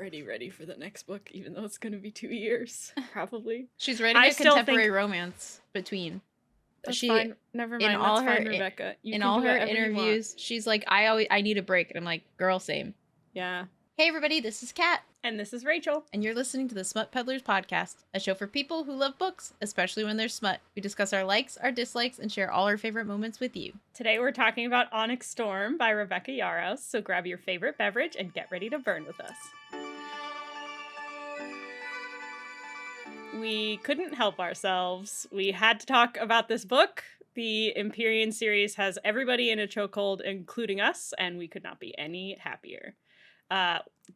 already ready for the next book, even though it's going to be 2 years, probably. She's writing a contemporary romance between. That's fine. Never mind. That's fine, Rebecca. In all her interviews, she's like, I need a break. And I'm like, girl, same. Yeah. Hey, everybody, this is Kat. And this is Rachel. And you're listening to the Smut Peddlers podcast, a show for people who love books, especially when they're smut. We discuss our likes, our dislikes, and share all our favorite moments with you. Today we're talking about Onyx Storm by Rebecca Yarros, so grab your favorite beverage and get ready to burn with us. We couldn't help ourselves. We had to talk about this book. The Emperyon series has everybody in a chokehold, including us, and we could not be any happier.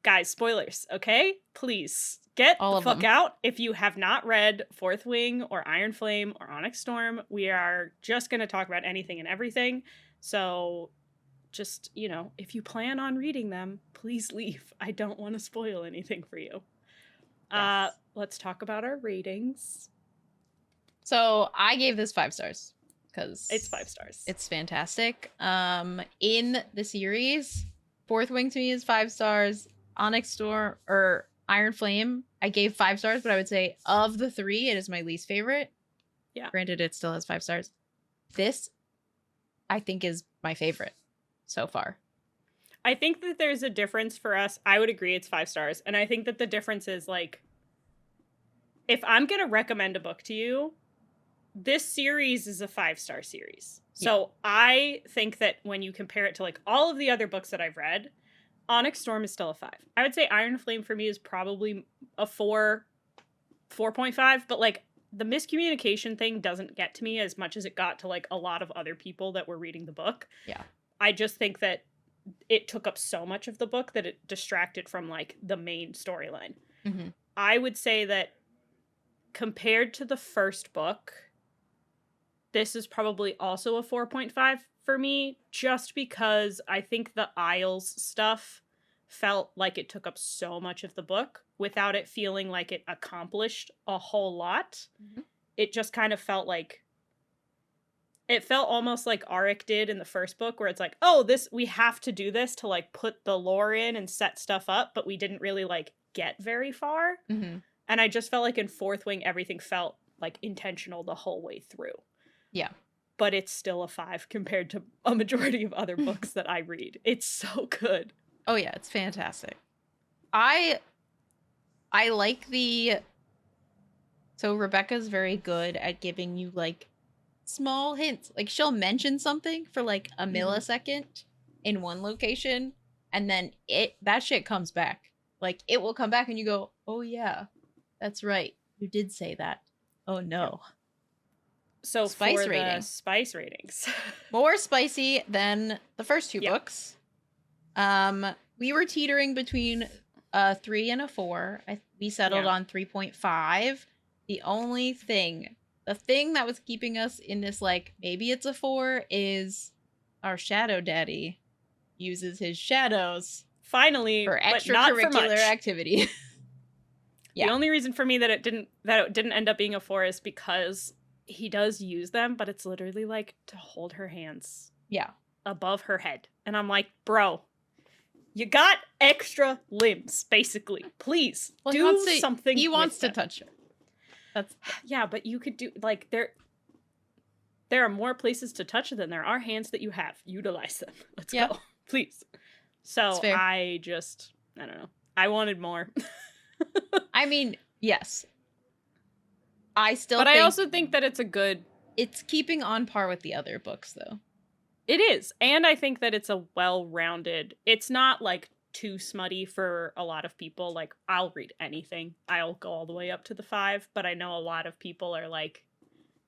Guys, spoilers, okay? Please get the fuck out. If you have not read Fourth Wing or Iron Flame or Onyx Storm, we are just going to talk about anything and everything. So just, if you plan on reading them, please leave. I don't want to spoil anything for you. Yes. Let's talk about our ratings. So I gave this 5 stars because it's 5 stars. It's fantastic. In the series, Fourth Wing to me is 5 stars. Onyx Storm or Iron Flame, I gave 5 stars, but I would say of the 3, it is my least favorite. Yeah. Granted, it still has 5 stars. This, I think, is my favorite so far. I think that there's a difference for us. I would agree it's 5 stars. And I think that the difference is, like, if I'm going to recommend a book to you, this series is a 5-star series. So yeah. I think that when you compare it to, like, all of the other books that I've read, Onyx Storm is still a 5. I would say Iron Flame for me is probably a 4.5, but, like, the miscommunication thing doesn't get to me as much as it got to, like, a lot of other people that were reading the book. Yeah. I just think that it took up so much of the book that it distracted from, like, the main storyline. Mm-hmm. I would say that compared to the first book, this is probably also a 4.5 for me, just because I think the Isles stuff felt like it took up so much of the book without it feeling like it accomplished a whole lot. Mm-hmm. It just kind of felt like, it felt almost like Arik did in the first book, where it's like, oh, we have to do this to, like, put the lore in and set stuff up, but we didn't really, like, get very far. Mm-hmm. And I just felt like in Fourth Wing, everything felt, like, intentional the whole way through. Yeah. But it's still a 5 compared to a majority of other books that I read. It's so good. Oh, yeah, it's fantastic. I like so Rebecca's very good at giving you, like, small hints. Like, she'll mention something for, like, a millisecond in one location, and then that shit comes back. Like, it will come back and you go, oh, yeah, that's right. You did say that. Oh, no. Yeah. So spice for rating. The spice ratings. More spicy than the first 2 books. We were teetering between a 3 and a 4. We settled on 3.5. The thing that was keeping us in this, like, maybe it's a 4, is our shadow daddy uses his shadows finally for extracurricular activity. Yeah. The only reason for me that it didn't end up being a 4 is because he does use them, but it's literally, like, to hold her hands above her head. And I'm like, bro, you got extra limbs, basically. Please, do something. He wants to touch her. Yeah, but you could do, like, there are more places to touch than there are hands that you have. Utilize them. Let's go. Please. So I don't know. I wanted more. I mean, yes. I also think that it's keeping on par with the other books, though. It is. And I think that it's a well-rounded, it's not, like, too smutty for a lot of people. Like, I'll read anything. I'll go all the way up to the 5, but I know a lot of people are like,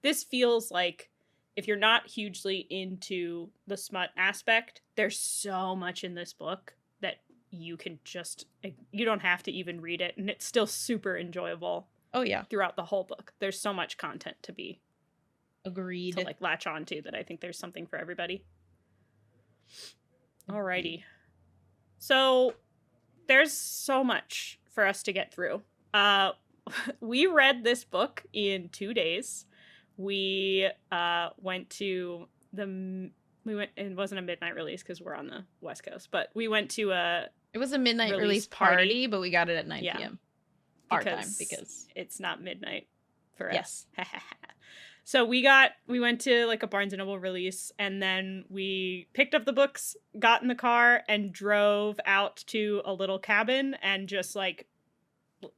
this feels like, if you're not hugely into the smut aspect, there's so much in this book that you don't have to even read it, and it's still super enjoyable. Oh, yeah. Throughout the whole book. There's so much content to be. Agreed. To, like, latch on to, that I think there's something for everybody. Alrighty. So, there's so much for us to get through. We read this book in 2 days. We went to it wasn't a midnight release because we're on the West Coast, but we went to It was a midnight release party, but we got it at 9 p.m. Our time because it's not midnight for us. Yes. So we went to like a Barnes & Noble release, and then we picked up the books, got in the car, and drove out to a little cabin and just like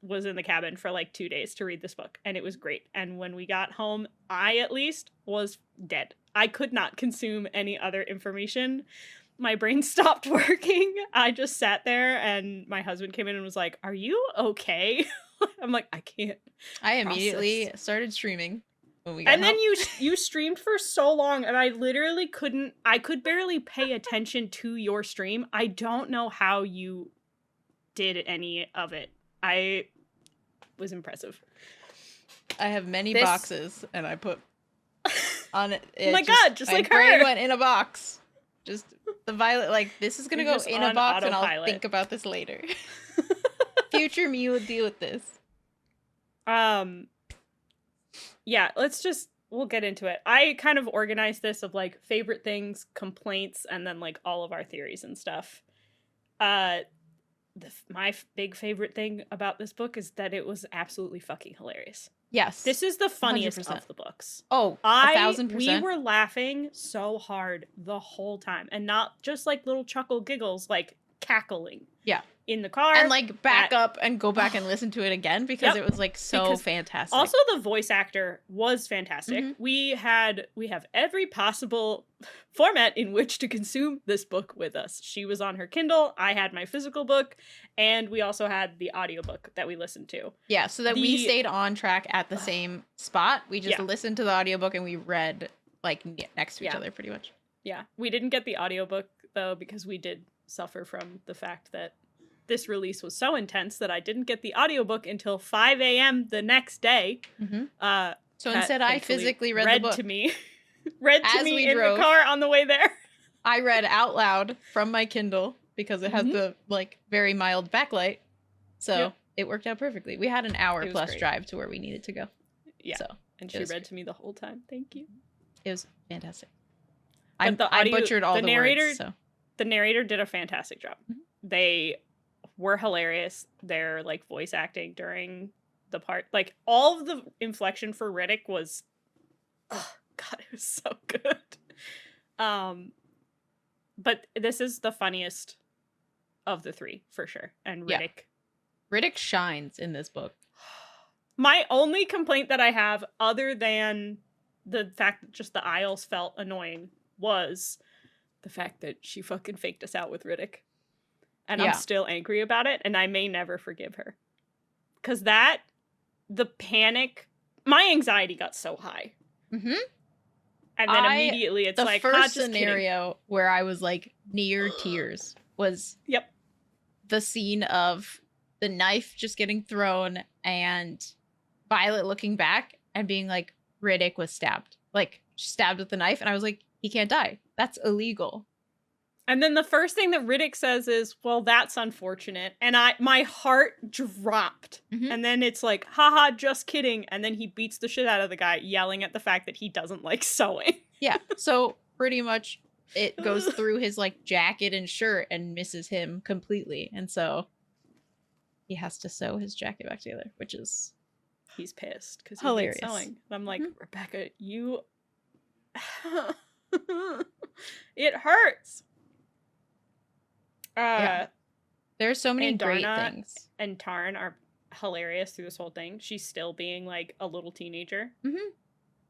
was in the cabin for like 2 days to read this book, and it was great. And when we got home, I at least was dead. I could not consume any other information. My brain stopped working. I just sat there, and my husband came in and was like, "Are you okay?" I'm like, "I can't." I immediately started streaming when we got and home. then you streamed for so long, and I literally couldn't. I could barely pay attention to your stream. I don't know how you did any of it. I was impressive. I have many boxes, and I put on it. Oh my god, just like her. My brain went in a box. Just the Violet, like, this is gonna go in a box, and I'll think about this later. Future me will deal with this. Yeah, we'll get into it. I kind of organized this of like favorite things, complaints, and then like all of our theories and stuff. My big favorite thing about this book is that it was absolutely fucking hilarious. Yes. This is the funniest 100%. Of the books. Oh, 1,000%. We were laughing so hard the whole time, and not just like little chuckle giggles, like cackling. Yeah. In the car. And like back up and go back and listen to it again because it was like so fantastic. Also, the voice actor was fantastic. Mm-hmm. We have every possible format in which to consume this book with us. She was on her Kindle, I had my physical book, and we also had the audiobook that we listened to. Yeah, so that we stayed on track at the same spot. We just listened to the audiobook and we read like next to each other pretty much. Yeah. We didn't get the audiobook though because we did suffer from the fact that this release was so intense that I didn't get the audiobook until 5 a.m. the next day. Mm-hmm. So instead, I physically read the book to me. read to me in the car on the way there. I read out loud from my Kindle because it has the like very mild backlight. So it worked out perfectly. We had an hour plus drive to where we needed to go. Yeah. So, and she read to me the whole time. Thank you. It was fantastic. I butchered all the words. So. The narrator did a fantastic job. Mm-hmm. They were hilarious. Their like voice acting during the part, like all of the inflection for Riddick was, oh god, it was so good. But this is the funniest of the three for sure. And Riddick shines in this book. My only complaint that I have, other than the fact that just the aisles felt annoying, was the fact that she fucking faked us out with Riddick. And I'm still angry about it, and I may never forgive her. Because the panic, my anxiety got so high. Mm-hmm. And then immediately it's like, the first scenario where I was like near tears was the scene of the knife just getting thrown and Violet looking back and being like, Riddick was stabbed. Like, stabbed with the knife, and I was like, he can't die. That's illegal. And then the first thing that Riddick says is, well, that's unfortunate. And my heart dropped. Mm-hmm. And then it's like, haha, just kidding. And then he beats the shit out of the guy, yelling at the fact that he doesn't like sewing. Yeah. So pretty much it goes through his like jacket and shirt and misses him completely. And so he has to sew his jacket back together, which is... He's pissed because he hates sewing. And I'm like, Rebecca, you... It hurts. There's so many great things. And Tarn are hilarious through this whole thing. She's still being like a little teenager. Mm-hmm.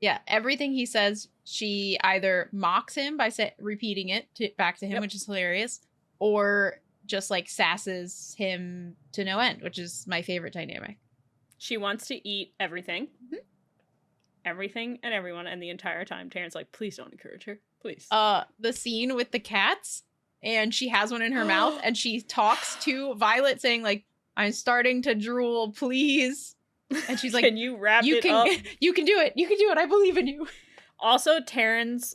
Yeah, everything he says, she either mocks him by repeating it back to him, which is hilarious, or just like sasses him to no end, which is my favorite dynamic. She wants to eat everything. Mm-hmm. Everything and everyone, and the entire time Taryn's like, please don't encourage her. Please. The scene with the cats, and she has one in her mouth, and she talks to Violet saying like, I'm starting to drool, please. And she's like, can you wrap it up? You can do it. You can do it. I believe in you. Also, Taryn's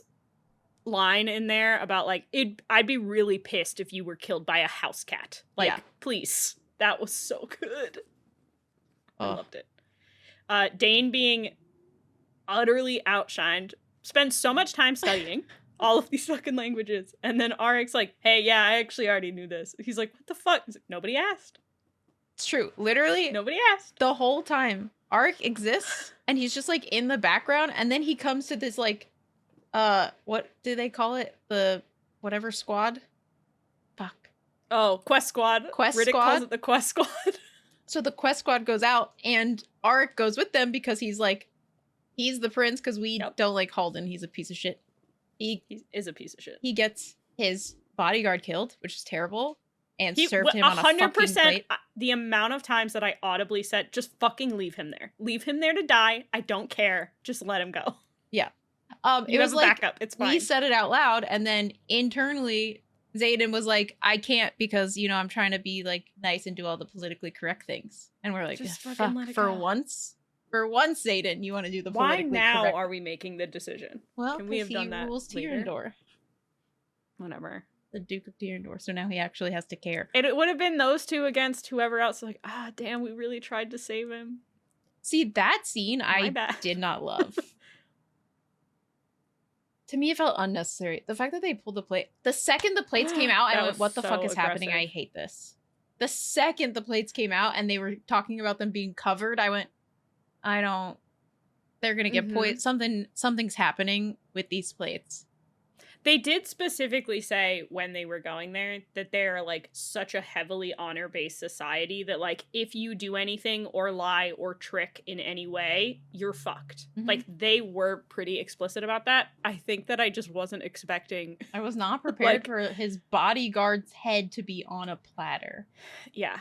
line in there about like, I'd be really pissed if you were killed by a house cat. Like, please. That was so good. I loved it. Dane being utterly outshined, spends so much time studying. all of these fucking languages. And then Aric's like, hey, yeah, I actually already knew this. He's like, what the fuck? He's like, nobody asked. It's true. Literally, nobody asked. The whole time, Arik exists, and he's just, like, in the background, and then he comes to this, like, what do they call it? The whatever squad? Fuck. Oh, Quest Squad. Riddick calls it the Quest Squad. So the Quest Squad goes out, and Arik goes with them because he's like, he's the prince, because we don't like Halden. He's a piece of shit. He is a piece of shit. He gets his bodyguard killed, which is terrible, and served him on a fucking plate. The amount of times that I audibly said, just fucking leave him there. Leave him there to die. I don't care. Just let him go. Yeah. It was like, backup. It's fine. We said it out loud, and then internally, Xaden was like, I can't because, you know, I'm trying to be, like, nice and do all the politically correct things. And we're like, just fuck, let it for go. once, Xaden, you want to do the politically correct. Why now correct. are we making the decision? Well, can we have done that rules later? Tyrandor. Whatever. The Duke of Tyrandor, so now he actually has to care. It would have been those two against whoever else. Like, damn, we really tried to save him. See, that scene I did not love. To me, it felt unnecessary. The fact that they pulled the plate. The second the plates came out, I went, what the fuck is happening? I hate this. The second the plates came out and they were talking about them being covered, I went, they're going to get poisoned. Something's happening with these plates. They did specifically say when they were going there that they're, like, such a heavily honor-based society that, like, if you do anything or lie or trick in any way, you're fucked. Like, they were pretty explicit about that. I think that I just wasn't expecting... I was not prepared for his bodyguard's head to be on a platter. Yeah.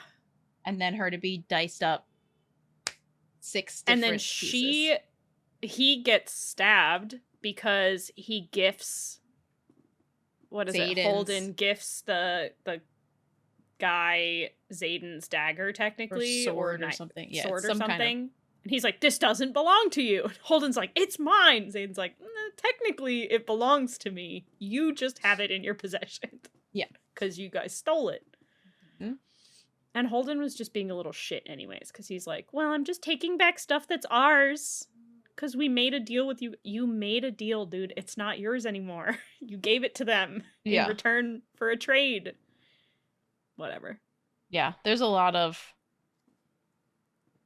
And then her to be diced up 6 different pieces. He gets stabbed because he gifts... What is it? Holden gifts the guy Xaden's dagger, technically, or something. Yeah, sword or something. And he's like, "This doesn't belong to you." Holden's like, "It's mine." Xaden's like, "Technically, it belongs to me. You just have it in your possession." Yeah, because you guys stole it. And Holden was just being a little shit, anyways, because he's like, "Well, I'm just taking back stuff that's ours." Because we made a deal with you. You made a deal, dude. It's not yours anymore. You gave it to them in return for a trade. Whatever. Yeah, there's a lot of...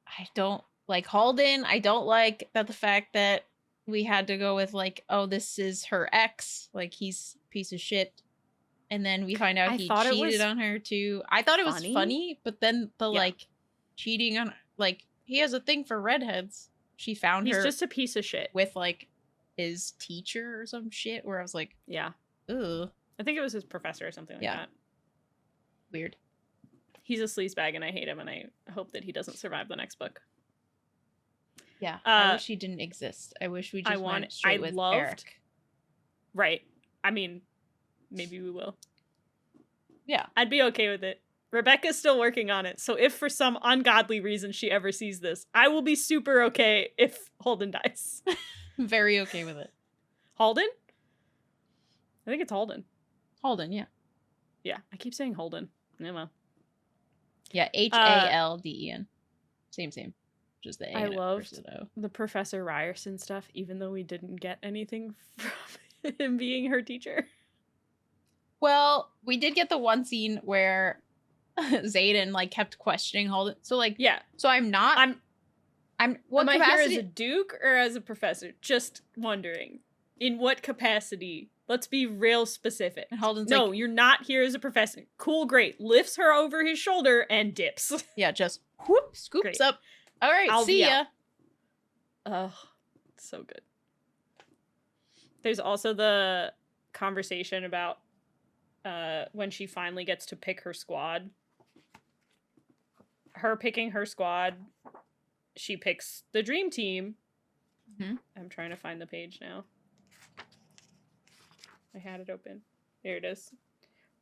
I don't like Halden. I don't like that the fact that we had to go with, like, oh, this is her ex. Like, he's a piece of shit. And then we find out he cheated on her, too. I thought it was funny, but then the, like, cheating on... Like, he has a thing for redheads. She found her. He's just a piece of shit. With, like, his teacher or some shit where I was like, yeah. Ugh. I think it was his professor or something like that. Weird. He's a sleazebag and I hate him and I hope that he doesn't survive the next book. Yeah. I wish he didn't exist. I wish we just went straight with Eric. Right. I mean, maybe we will. Yeah. I'd be okay with it. Rebecca's still working on it, so if for some ungodly reason she ever sees this, I will be super okay if Holden dies. Very okay with it. Halden? I think it's Halden. Halden, yeah. Yeah, I keep saying Holden. Yeah, well. Yeah, Halden. Same. Just the A. I loved the Professor Ryerson stuff, even though we didn't get anything from him being her teacher. Well, we did get the one scene where Xaden, like, kept questioning Holden. So, like, yeah. So I'm what am capacity? I here as a duke or as a professor? Just wondering. In what capacity? Let's be real specific. And Holden's no, like, you're not here as a professor. Cool, great. Lifts her over his shoulder and dips. Yeah, just whoop, scoops up. All right, see ya. Oh, so good. There's also the conversation about when she finally gets to pick her squad. Her picking her squad, she picks the dream team. I'm trying to find the page now. I had it open. There it is.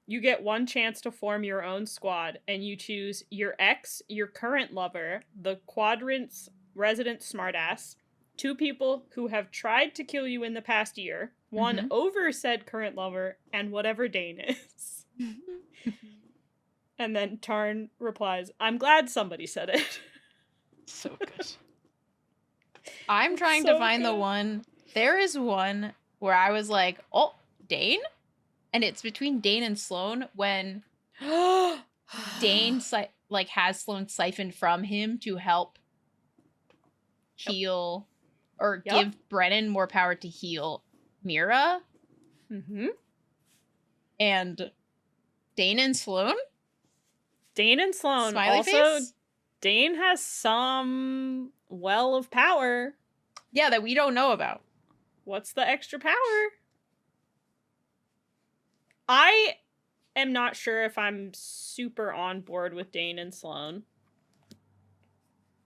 You get one chance to form your own squad, and you choose your ex, your current lover, the quadrant's resident smartass, 2 people who have tried to kill you in the past year, 1 over said current lover, and whatever Dane is. And then Tarn replies, I'm glad somebody said it. So good. I'm trying to find the one. There is one where I was like, oh, Dane, and it's between Dane and Sloane when Dane like has Sloane siphoned from him to help heal or give Brennan more power to heal Mira. Mm-hmm. And Dane and Sloane? Dane and Sloane. Smiley also, face? Dane has some well of power. Yeah, that we don't know about. What's the extra power? I am not sure if I'm super on board with Dane and Sloane.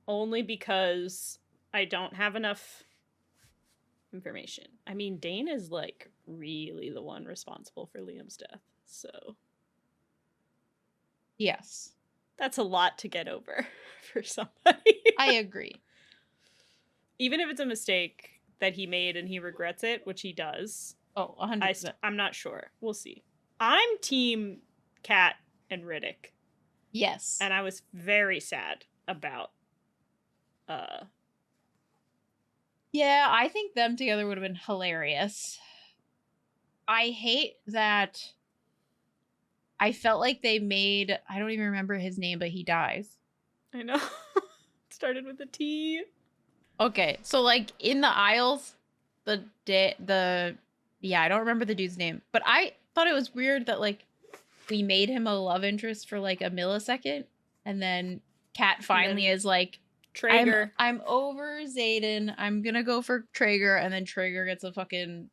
Only because I don't have enough information. I mean, Dane is, like, really the one responsible for Liam's death, so... Yes. That's a lot to get over for somebody. I agree. Even if it's a mistake that he made and he regrets it, which he does. Oh, 100%. I'm not sure. We'll see. I'm team Kat and Riddick. Yes. And I was very sad about Yeah, I think them together would have been hilarious. I hate that I felt like they made, I don't even remember his name, but he dies. I know. It started with a T. Okay, so like in the aisles, I don't remember the dude's name, but I thought it was weird that like we made him a love interest for like a millisecond, and then Kat finally is like, Traeger. I'm over Xaden. I'm gonna go for Traeger, and then Traeger gets a fucking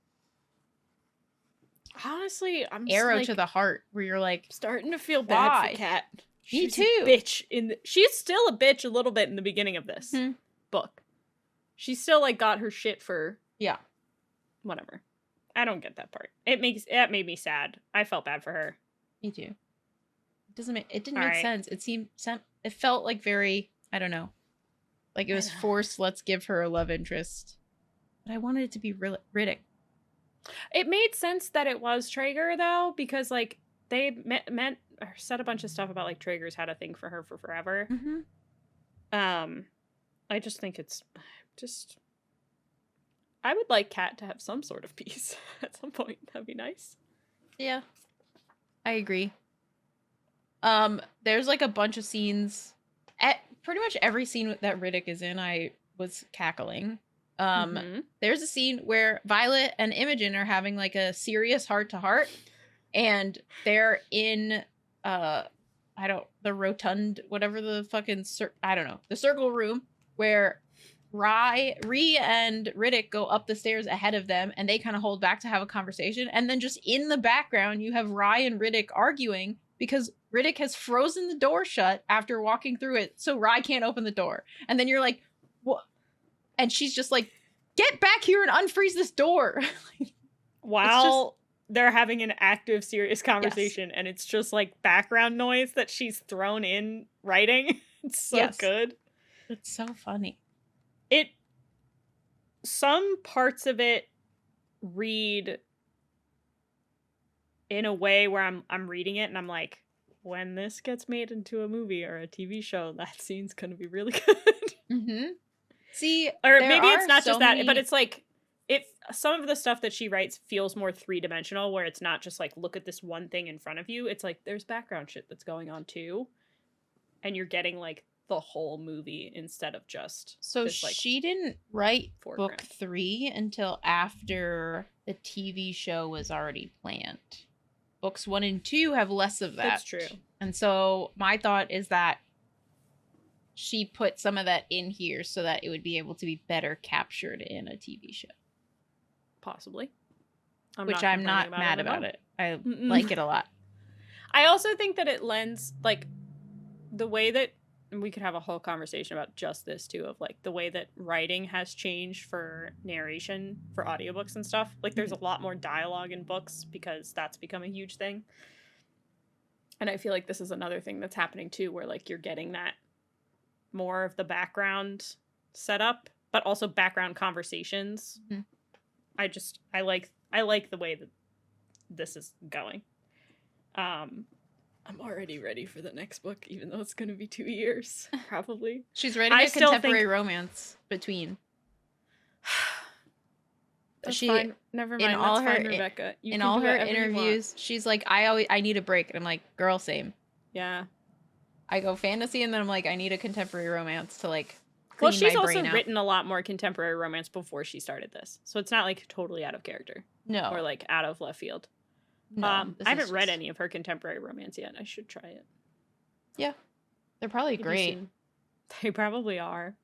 honestly, I'm arrow like, to the heart, where you're like, starting to feel bad for Kat. Me too. Bitch she's still a bitch a little bit in the beginning of this book. She still like got her shit for whatever. I don't get that part. That made me sad. I felt bad for her. Me too. It didn't make sense. It felt like very, I don't know, like it was forced. Let's give her a love interest, but I wanted it to be Riddick. It made sense that it was Traeger though, because like they meant or said a bunch of stuff about like Traeger's had a thing for her for forever. I just think it's just. I would like Kat to have some sort of peace at some point. That'd be nice. Yeah, I agree. There's like a bunch of scenes. At pretty much every scene that Riddick is in, I was cackling. There's a scene where Violet and Imogen are having like a serious heart-to-heart, and they're in the rotund, whatever the fucking the circle room where Rhi and Riddick go up the stairs ahead of them, and they kind of hold back to have a conversation, and then just in the background you have Rhi and Riddick arguing because Riddick has frozen the door shut after walking through it, so Rhi can't open the door. And then you're like, what? And she's just like, get back here and unfreeze this door. While they're having an active, serious conversation, and it's just like background noise that she's thrown in writing. It's so good. It's so funny. Some parts of it read in a way where I'm reading it and I'm like, when this gets made into a movie or a TV show, that scene's gonna be really good. See, or maybe it's not just that, but it's like some of the stuff that she writes feels more three-dimensional, where it's not just like, look at this one thing in front of you. It's like there's background shit that's going on too, and you're getting like the whole movie instead of just this, like, she didn't write foreground. book 3 until after the TV show was already planned. Books 1 and 2 have less of that. That's true. And so my thought is that she put some of that in here so that it would be able to be better captured in a TV show. Possibly. I'm not mad about it. I like it a lot. I also think that it lends, like, the way that, and we could have a whole conversation about just this too, of like the way that writing has changed for narration for audiobooks and stuff. Like there's a lot more dialogue in books because that's become a huge thing. And I feel like this is another thing that's happening too, where like you're getting that more of the background setup, but also background conversations. I like the way that this is going. I'm already ready for the next book, even though it's going to be 2 years, probably. She's writing a contemporary romance between. That's she fine. Never mind. in all That's her fine, Rebecca. You in can all do her whatever you want. interviews, she's like, I need a break, and I'm like, girl, same. Yeah. I go fantasy, and then I'm like, I need a contemporary romance to like Well, clean she's my also brain out. written a lot more contemporary romance before she started this, so it's not like totally out of character. No. Or like out of left field. No, I haven't read any of her contemporary romance yet. I should try it. Yeah, they're probably Maybe great. soon. They probably are.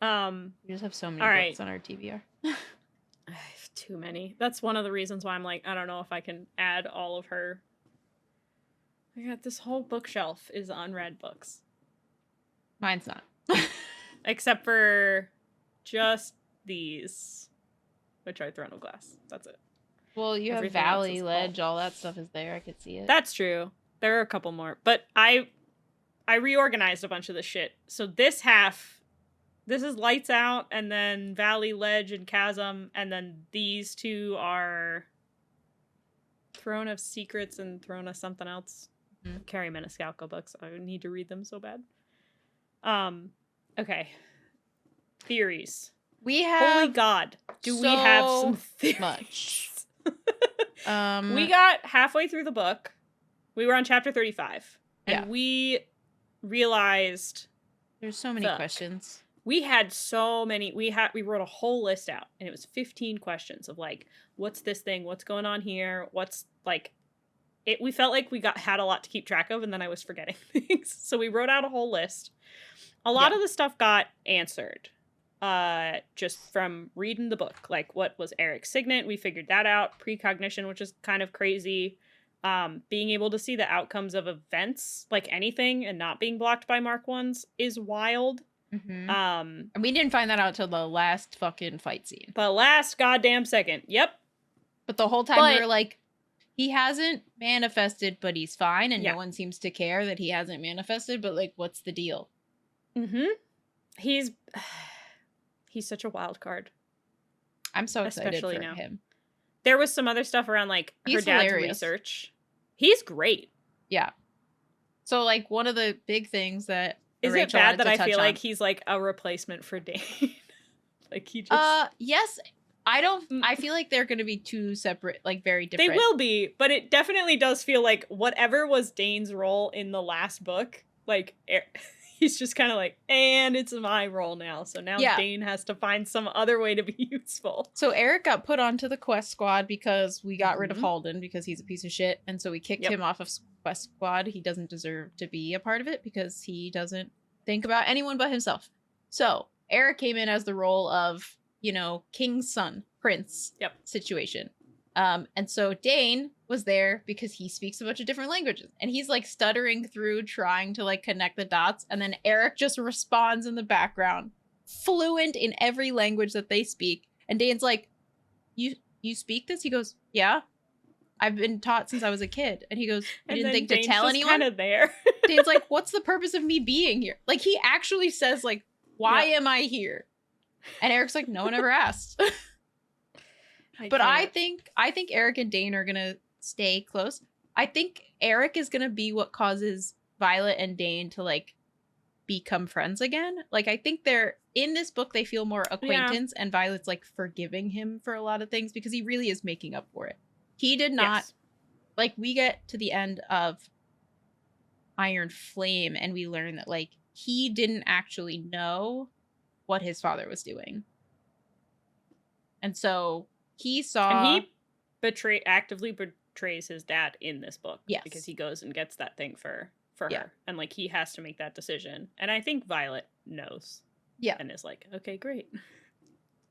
We just have so many books on our TBR. I have too many. That's one of the reasons why I'm like, I don't know if I can add all of her. I got this whole bookshelf is unread books. Mine's not. Except for just these, which are Throne of Glass. That's it. Well, you Everything have else Valley, is Ledge, all that stuff is there. I could see it. That's true. There are a couple more. But I reorganized a bunch of the shit. So this half, this is Lights Out, and then Valley, Ledge, and Chasm, and then these two are Throne of Secrets and Throne of something else. Mm-hmm. Carrie Maniscalco books. I need to read them so bad. Okay. Theories. We have Holy God. Do we have some theories? Much. We got halfway through the book. We were on chapter 35. And we realized there's so many questions. We had so many. We wrote a whole list out, and it was 15 questions of like, what's this thing? What's going on here? What's like it? We felt like we had a lot to keep track of, and then I was forgetting things. So we wrote out a whole list. A lot of the stuff got answered just from reading the book. Like, what was Eric's signet? We figured that out. Precognition, which is kind of crazy. Being able to see the outcomes of events, like anything, and not being blocked by Mark Ones is wild. Mm-hmm. And we didn't find that out till the last fucking fight scene. The last goddamn second. Yep. But the whole time we were like, he hasn't manifested, but he's fine, and no one seems to care that he hasn't manifested, but like, what's the deal? Mm-hmm. He's such a wild card. I'm so excited for him. There was some other stuff around like her dad's research. He's great. Yeah. So like one of the big things that is it bad that I feel like he's like a replacement for Dane? Like he just yes. I feel like they're going to be two separate, like very different. They will be, but it definitely does feel like whatever was Dane's role in the last book, like he's just kind of like, and it's my role now. So now Dane has to find some other way to be useful. So Eric got put onto the Quest Squad because we got rid of Halden because he's a piece of shit. And so we kicked him off of Quest Squad. He doesn't deserve to be a part of it because he doesn't think about anyone but himself. So Eric came in as the role of, you know, king's son, prince situation. And so Dane was there because he speaks a bunch of different languages and he's like stuttering through trying to like connect the dots. And then Eric just responds in the background, fluent in every language that they speak. And Dane's like, you speak this? He goes, yeah, I've been taught since I was a kid. And he goes, you didn't think to tell anyone? Kind of there. Dane's like, what's the purpose of me being here? Like he actually says like, why am I here? And Eric's like, no one ever asked. But I think Eric and Dane are gonna stay close. I think Eric is gonna be what causes Violet and Dane to like become friends again. Like I think they're in this book they feel more acquaintance and Violet's like forgiving him for a lot of things because he really is making up for it. He did not like we get to the end of Iron Flame and we learn that like he didn't actually know what his father was doing. And so he saw... And he actively betrays his dad in this book. Yes. Because he goes and gets that thing for her. And, like, he has to make that decision. And I think Violet knows. Yeah. And is like, okay, great.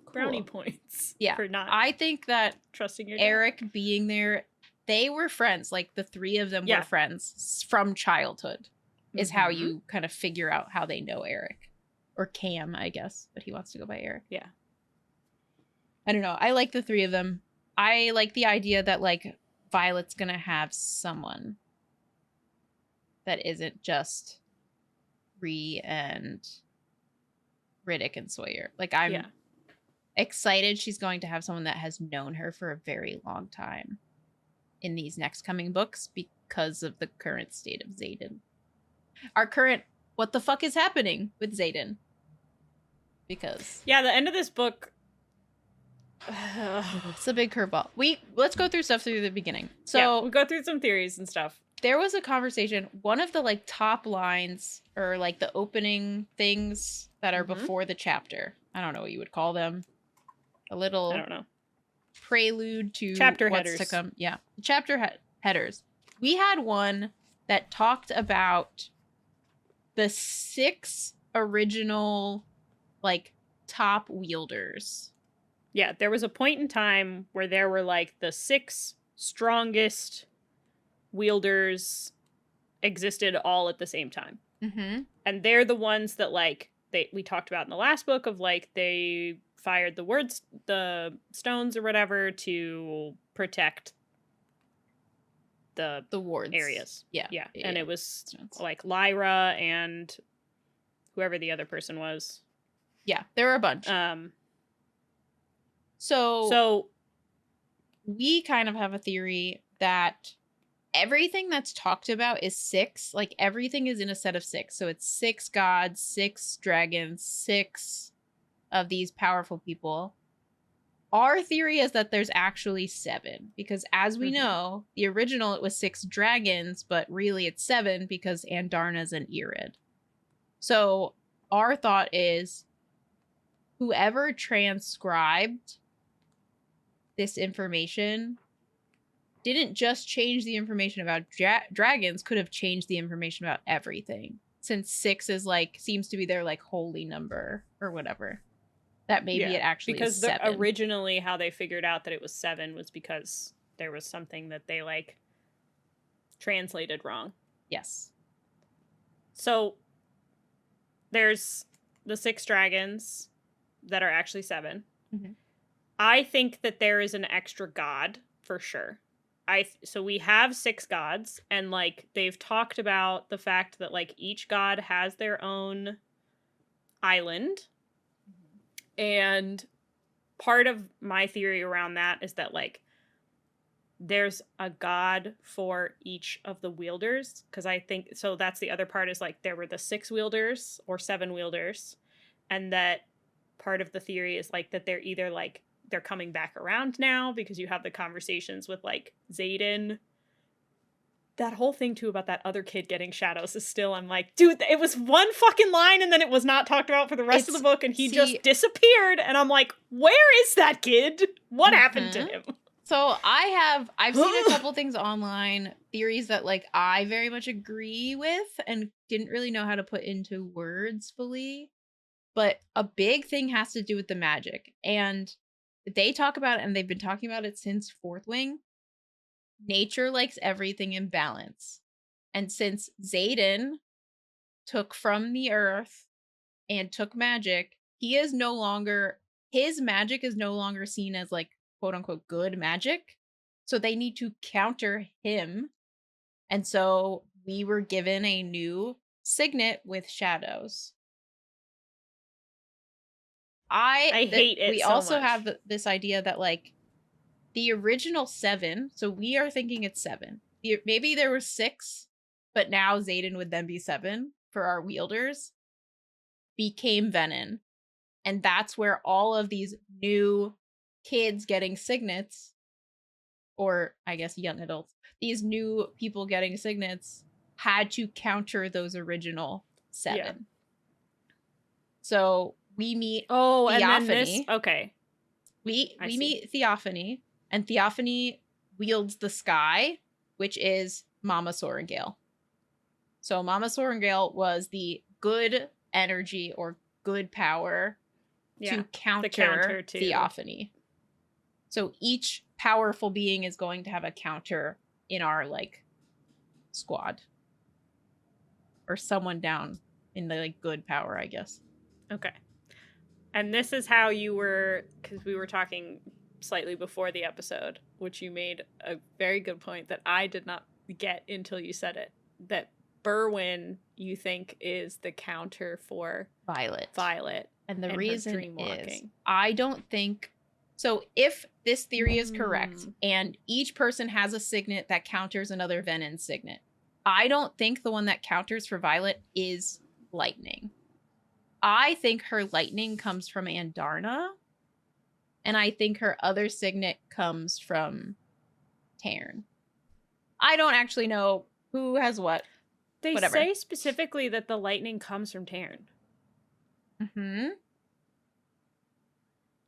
Cool. Brownie points. Yeah. For not I think that trusting your dad. Eric being there, they were friends. Like, the three of them were friends from childhood is how you kind of figure out how they know Eric. Or Cam, I guess. But he wants to go by Eric. Yeah. I don't know. I like the three of them. I like the idea that, like, Violet's gonna have someone that isn't just Rhee and Riddick and Sawyer. Like, I'm excited she's going to have someone that has known her for a very long time in these next coming books because of the current state of Xaden. Our current, what the fuck is happening with Xaden? Because... Yeah, the end of this book... It's a big curveball. Let's go through stuff through the beginning. So yeah, we'll go through some theories and stuff. There was a conversation, one of the like top lines or like the opening things that are before the chapter. I don't know what you would call them. A little I don't know. Prelude to chapter what's headers. To come. Yeah. Chapter headers. We had one that talked about the 6 original like top wielders. Yeah, there was a point in time where there were like the 6 strongest wielders existed all at the same time. Mm-hmm. And they're the ones that like we talked about in the last book of like they fired the stones or whatever to protect the wards areas. Yeah. And it was like Lyra and whoever the other person was. Yeah, there were a bunch. So we kind of have a theory that everything that's talked about is 6. Like everything is in a set of 6. So it's 6 gods, 6 dragons, 6 of these powerful people. Our theory is that there's actually 7 because as we know, the original it was 6 dragons, but really it's 7 because Andarna's an Irid. So our thought is whoever transcribed this information didn't just change the information about dragons, could have changed the information about everything. Since 6 is like, seems to be their like holy number or whatever. That maybe it actually because is 7. Originally how they figured out that it was 7 was because there was something that they like translated wrong. Yes. So there's the 6 dragons that are actually 7. Mm-hmm. I think that there is an extra god for sure. So we have 6 gods, and like they've talked about the fact that like each god has their own island. And part of my theory around that is that like there's a god for each of the wielders, because I think so that's the other part is like there were the 6 wielders or 7 wielders, and that part of the theory is like that they're either like they're coming back around now because you have the conversations with like Xaden. That whole thing too about that other kid getting shadows is still, I'm like, dude, it was one fucking line and then it was not talked about for the rest of the book and he just disappeared, and I'm like, where is that kid? What happened to him? So I've seen a couple things online, theories that like I very much agree with and didn't really know how to put into words fully. But a big thing has to do with the magic. And they talk about it, and they've been talking about it since Fourth Wing. Nature likes everything in balance. And since Xaden took from the earth and took magic, his magic is no longer seen as like quote unquote good magic. So they need to counter him. And so we were given a new signet with shadows. I hate it. We so also much. have this idea that like the original 7, so we are thinking it's 7. Maybe there were 6, but now Xaden would then be 7 for our wielders, became Venin. And that's where all of these new kids getting signets, or I guess young adults, these new people getting signets had to counter those original 7. Yeah. So we meet Theophany. And then this, okay. We meet Theophany, and Theophany wields the sky, which is Mama Sorrengail. So Mama Sorrengail was the good energy or good power to counter Theophany. So each powerful being is going to have a counter in our like squad, or someone down in the like good power, I guess. Okay. And this is how you were, because we were talking slightly before the episode, which you made a very good point that I did not get until you said it, that Berwyn, you think, is the counter for Violet. And the reason is, I don't think... So if this theory is correct, and each person has a signet that counters another Venin signet, I don't think the one that counters for Violet is lightning. I think her lightning comes from Andarna, and I think her other signet comes from Tarn. I don't actually know who has what. They Whatever. say specifically that the lightning comes from Tarn. Mm-hmm.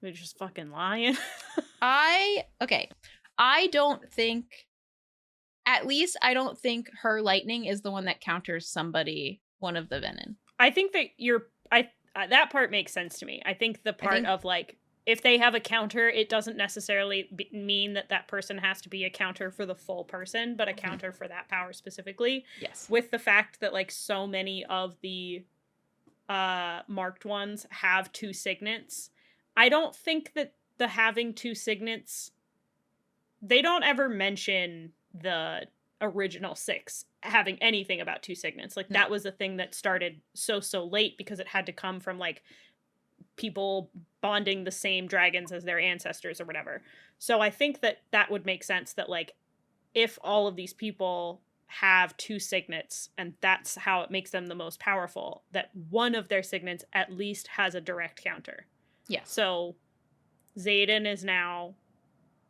They're just fucking lying. I don't think, at least I don't think her lightning is the one that counters one of the Venom. I think that that part makes sense to me. I think the part of like, if they have a counter, it doesn't necessarily mean that that person has to be a counter for the full person, but a counter for that power specifically. Yes. With the fact that like so many of the marked ones have 2 signets, I don't think that the having 2 signets, they don't ever mention the original 6 having anything about 2 signets. Like, that was a thing that started so late because it had to come from like people bonding the same dragons as their ancestors or whatever. So I think that that would make sense, that like if all of these people have 2 signets and that's how it makes them the most powerful, that one of their signets at least has a direct counter. Yeah. So Xaden is now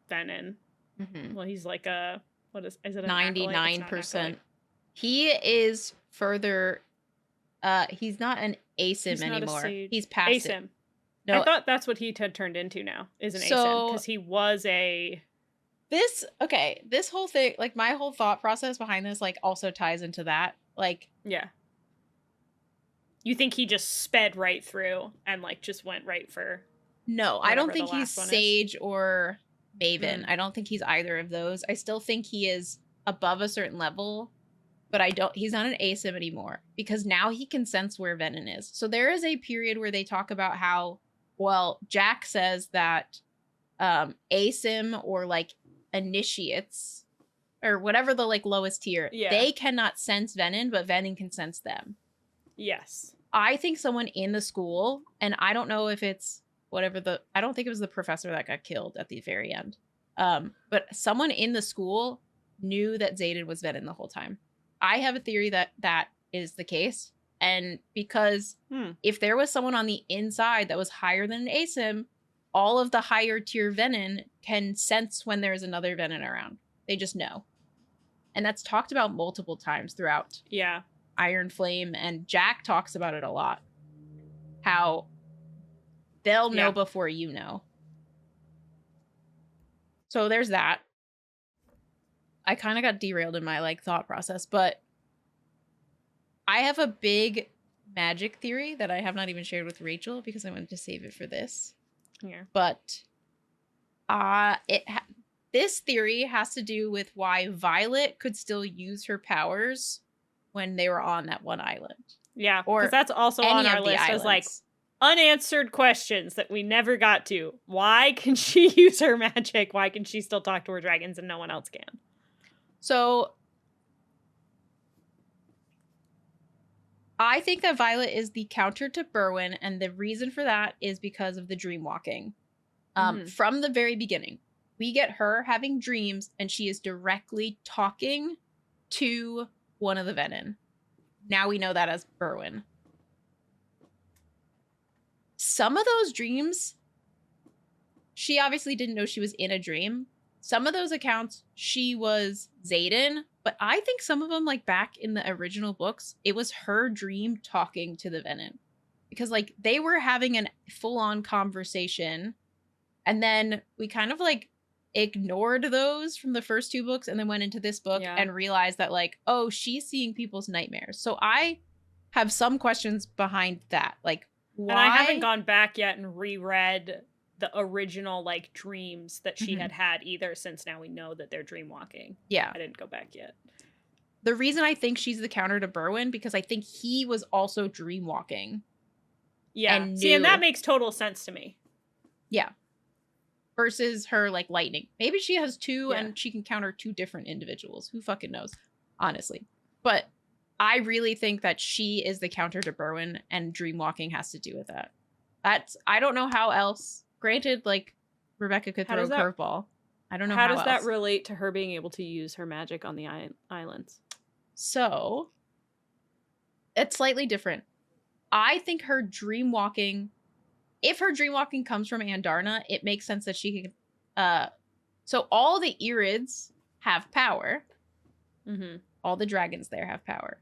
Venom. Mm-hmm. Well, he's like a, what is it? 99%. He is further. He's not an ASIM anymore. He's past ASIM. It. No, I thought that's what he had turned into now. Is an ASIM, because he was a. This whole thing, like my whole thought process behind this, like also ties into that. Like, yeah. You think he just sped right through and like just went right for? No, I don't think he's Sage or Maven. I don't think he's either of those. I still think he is above a certain level, but he's not an ASIM anymore, because now he can sense where Venom is. So there is a period where they talk about how, well, Jack says that ASIM or like initiates or whatever the like lowest tier, they cannot sense Venom, but Venom can sense them. Yes. I think someone in the school, and I don't know if it's I don't think it was the professor that got killed at the very end. But someone in the school knew that Xaden was Venom the whole time. I have a theory that that is the case. And because if there was someone on the inside that was higher than an ASIM, all of the higher tier Venom can sense when there's another Venom around. They just know. And that's talked about multiple times throughout Iron Flame, and Jack talks about it a lot. How they'll know before you know. So there's that. I kind of got derailed in my like thought process, but I have a big magic theory that I have not even shared with Rachel because I wanted to save it for this. Yeah. But this theory has to do with why Violet could still use her powers when they were on that one island. Yeah, because that's also on our list as like unanswered questions that we never got to. Why can she use her magic? Why can she still talk to her dragons and no one else can? So I think that Violet is the counter to Berwin, and the reason for that is because of the dream walking. From the very beginning, we get her having dreams, and she is directly talking to one of the Venom. Now we know that as Berwin. Some of those dreams, she obviously didn't know she was in a dream. Some of those accounts, she was Xaden, but I think some of them, like back in the original books, it was her dream talking to the Venom. Because like they were having a full-on conversation, and then we kind of like ignored those from the first 2 books and then went into this book and realized that like, oh, she's seeing people's nightmares. So I have some questions behind that. Like, why? And I haven't gone back yet and reread the original like dreams that she had either, since now we know that they're dream walking. Yeah. I didn't go back yet. The reason I think she's the counter to Berwin, because I think he was also dream walking. Yeah. And that makes total sense to me. Yeah. Versus her like lightning. Maybe she has 2 and she can counter 2 different individuals. Who fucking knows? Honestly. But I really think that she is the counter to Berwin, and dreamwalking has to do with that. I don't know how else. Granted, like Rebecca could throw a curveball. I don't know how does that relate to her being able to use her magic on the islands? So it's slightly different. I think her dream walking if her dreamwalking comes from Andarna, it makes sense that she can. So all the Irids have power. Mm-hmm. All the dragons there have power.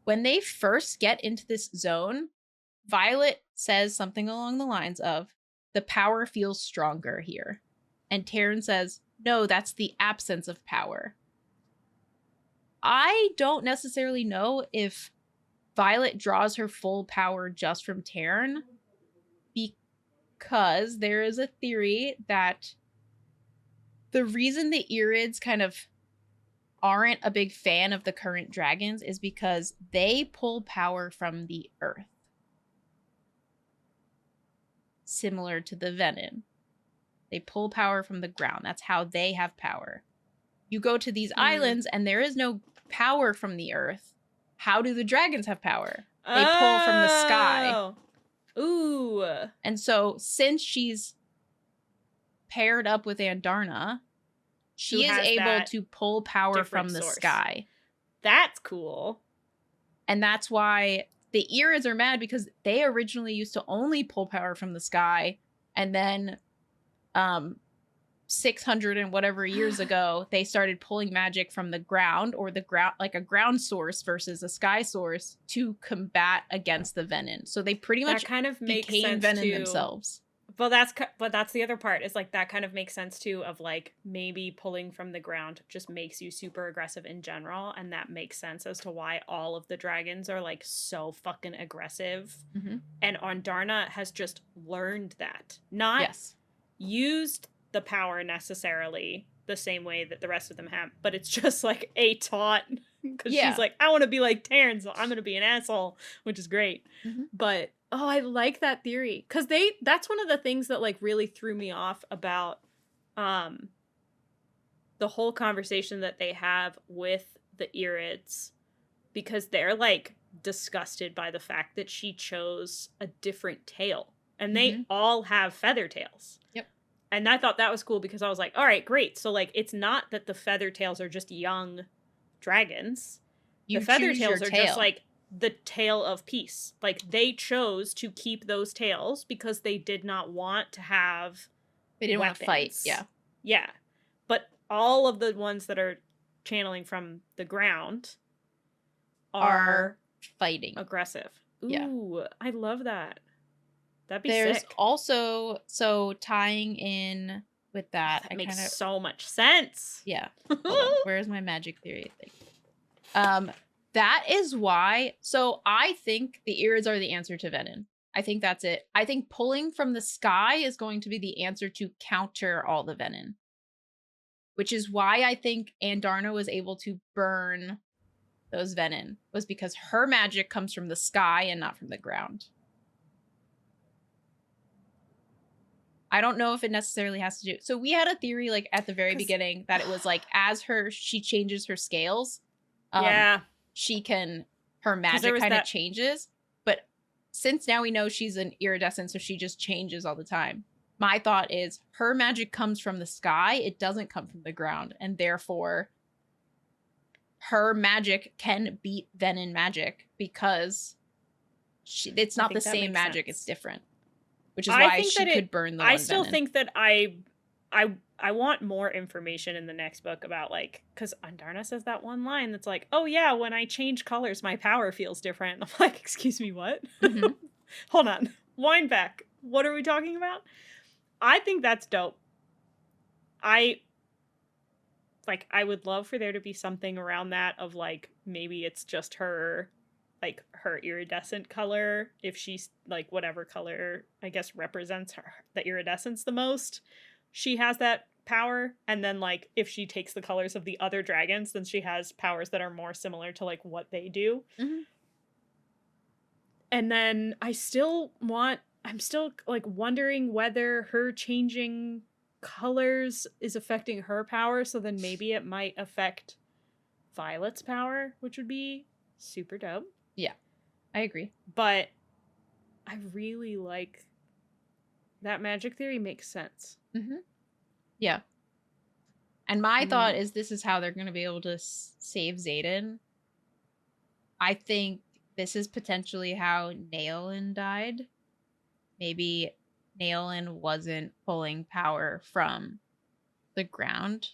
When they first get into this zone, Violet says something along the lines of, "The power feels stronger here." And Taryn says, "No, that's the absence of power." I don't necessarily know if Violet draws her full power just from Taryn, because there is a theory that the reason the Irids kind of aren't a big fan of the current dragons is because they pull power from the earth. Similar to the Venin. They pull power from the ground. That's how they have power. You go to these islands and there is no power from the earth. How do the dragons have power? They pull from the sky. Ooh. And so since she's paired up with Andarna, she is able to pull power from the sky. That's cool. And that's why the Irids are mad, because they originally used to only pull power from the sky, and then 600 and whatever years ago they started pulling magic from the ground, or the ground, like a ground source versus a sky source, to combat against the Venin. So they pretty much kind of became Venin themselves. But that's the other part, is like that kind of makes sense too, of like maybe pulling from the ground just makes you super aggressive in general, and that makes sense as to why all of the dragons are like so fucking aggressive. Mm-hmm. And Andarna has just learned that, not used the power necessarily the same way that the rest of them have, but it's just like a taught, because she's like, I want to be like Taryn, so I'm gonna be an asshole, which is great. Mm-hmm. But I like that theory, because that's one of the things that like really threw me off about the whole conversation that they have with the Irids, because they're like disgusted by the fact that she chose a different tail, and they all have feather tails. Yep. And I thought that was cool, because I was like, all right, great. So like, it's not that the feather tails are just young dragons. The feather tails are just like the tail of peace. Like, they chose to keep those tails because they did not want to have They didn't want to fight. Yeah. But all of the ones that are channeling from the ground are fighting. Aggressive. Ooh, I love that. That'd be There's sick. also, so tying in with that, that makes so much sense. Yeah. Hold on. Where's my magic theory thing? That is why. So I think the Irids are the answer to Venin. I think that's it. I think pulling from the sky is going to be the answer to counter all the Venin. Which is why I think Andarna was able to burn those Venin, was because her magic comes from the sky and not from the ground. I don't know if it necessarily has to do. So we had a theory like at the very beginning that it was like as she changes her scales, her magic kind of changes. But since now we know she's an iridescent, so she just changes all the time. My thought is her magic comes from the sky. It doesn't come from the ground. And therefore, her magic can beat Venin magic because it's not the same magic. It's different. Which is why she could burn the one I still Venin. think that I want more information in the next book about, like, because Andarna says that one line that's like, oh yeah, when I change colors, my power feels different. I'm like, excuse me, what? Mm-hmm. Hold on. Wind back. What are we talking about? I think that's dope. I would love for there to be something around that of, like, maybe it's just her, like, her iridescent color, if she's, like, whatever color, I guess, represents the iridescence the most, she has that power, and then, like, if she takes the colors of the other dragons, then she has powers that are more similar to, like, what they do. Mm-hmm. And then I'm still, like, wondering whether her changing colors is affecting her power, so then maybe it might affect Violet's power, which would be super dope. Yeah, I agree. But I really like that magic theory. Makes sense. Mm-hmm. Yeah. And my thought is this is how they're going to be able to save Xaden. I think this is potentially how Naelin died. Maybe Naelin wasn't pulling power from the ground.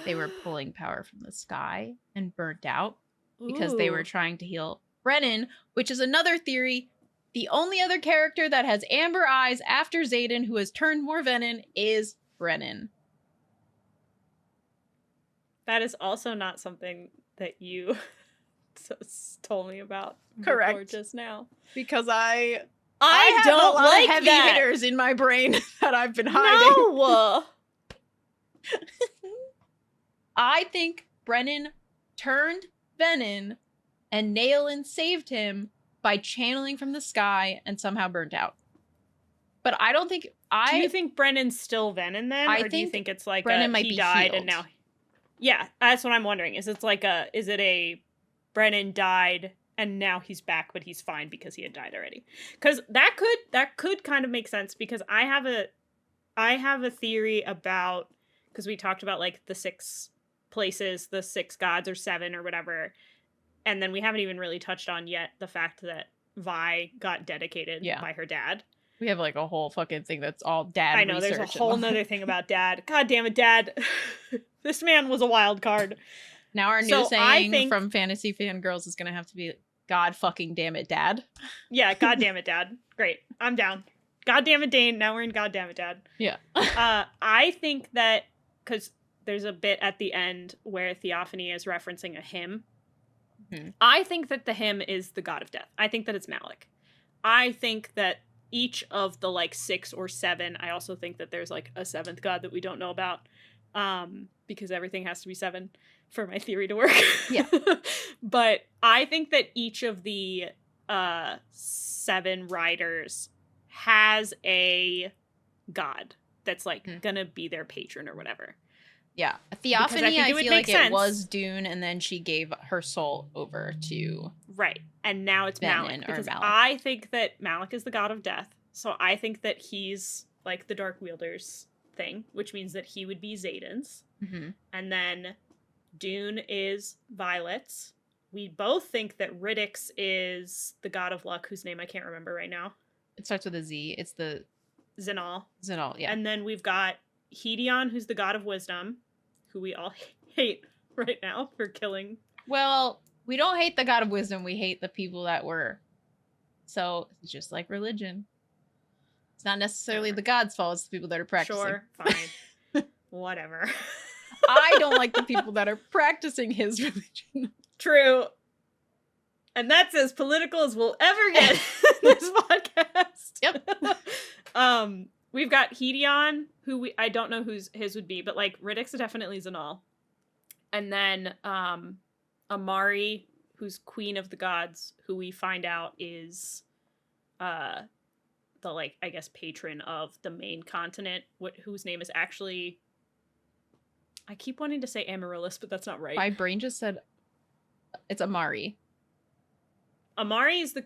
They were pulling power from the sky and burnt out because they were Ooh. trying to heal Brennan, which is another theory. The only other character that has amber eyes after Xaden who has turned more venom is Brennan. That is also not something that you told me about Correct. just now. Because I have don't a lot like of heavy hitters in my brain that I've been hiding. No! I think Brennan turned venom and Naelin saved him by channeling from the sky and somehow burnt out. But I don't think Do you think Brennan's still venom then? Or do you think it's like Brennan might he be died healed. And now... Yeah, that's what I'm wondering. Is it a Brennan died and now he's back but he's fine because he had died already? Because that could kind of make sense, because I have a theory about, because we talked about like the 6 places, the 6 gods or 7 or whatever, and then we haven't even really touched on yet the fact that Vi got dedicated by her dad. We have like a whole fucking thing that's all dad. I know, there's a whole nother thing about dad. God damn it, dad. This man was a wild card. Now our new saying from Fantasy Fangirls is going to have to be, God fucking damn it, dad. Yeah, God damn it, dad. Great. I'm down. God damn it, Dane. Now we're in God damn it, dad. Yeah. I think that, because there's a bit at the end where Theophany is referencing a hymn. Mm-hmm. I think that the hymn is the god of death. I think that it's Malik. I think that each of the like 6 or 7, I also think that there's like a 7th god that we don't know about, because everything has to be 7 for my theory to work. Yeah. But I think that each of the 7 riders has a god that's like gonna be their patron or whatever. Yeah. Theophany, I feel like it was Dune, and then she gave her soul over to... Right. And now it's Malik. Because I think that Malik is the god of death. So I think that he's like the Dark Wielders thing, which means that he would be Xaden's. Mm-hmm. And then Dune is Violet's. We both think that Riddix is the god of luck, whose name I can't remember right now. It starts with a Z. It's the... Zinal, yeah. And then we've got Hedion, who's the god of wisdom, who we all hate right now for killing. Well, we don't hate the god of wisdom. We hate the people that were. So it's just like religion. It's not necessarily the god's fault. It's the people that are practicing. Sure, fine. Whatever. I don't like the people that are practicing his religion. True. And that's as political as we'll ever get in this podcast. Yep. We've got Hedion, who I don't know whose his would be, but like Riddix definitely Zinal. And then Amari, who's Queen of the Gods, who we find out is the like, I guess, patron of the main continent, whose name is actually, I keep wanting to say Amaryllis, but that's not right. My brain just said it's Amari. Amari is the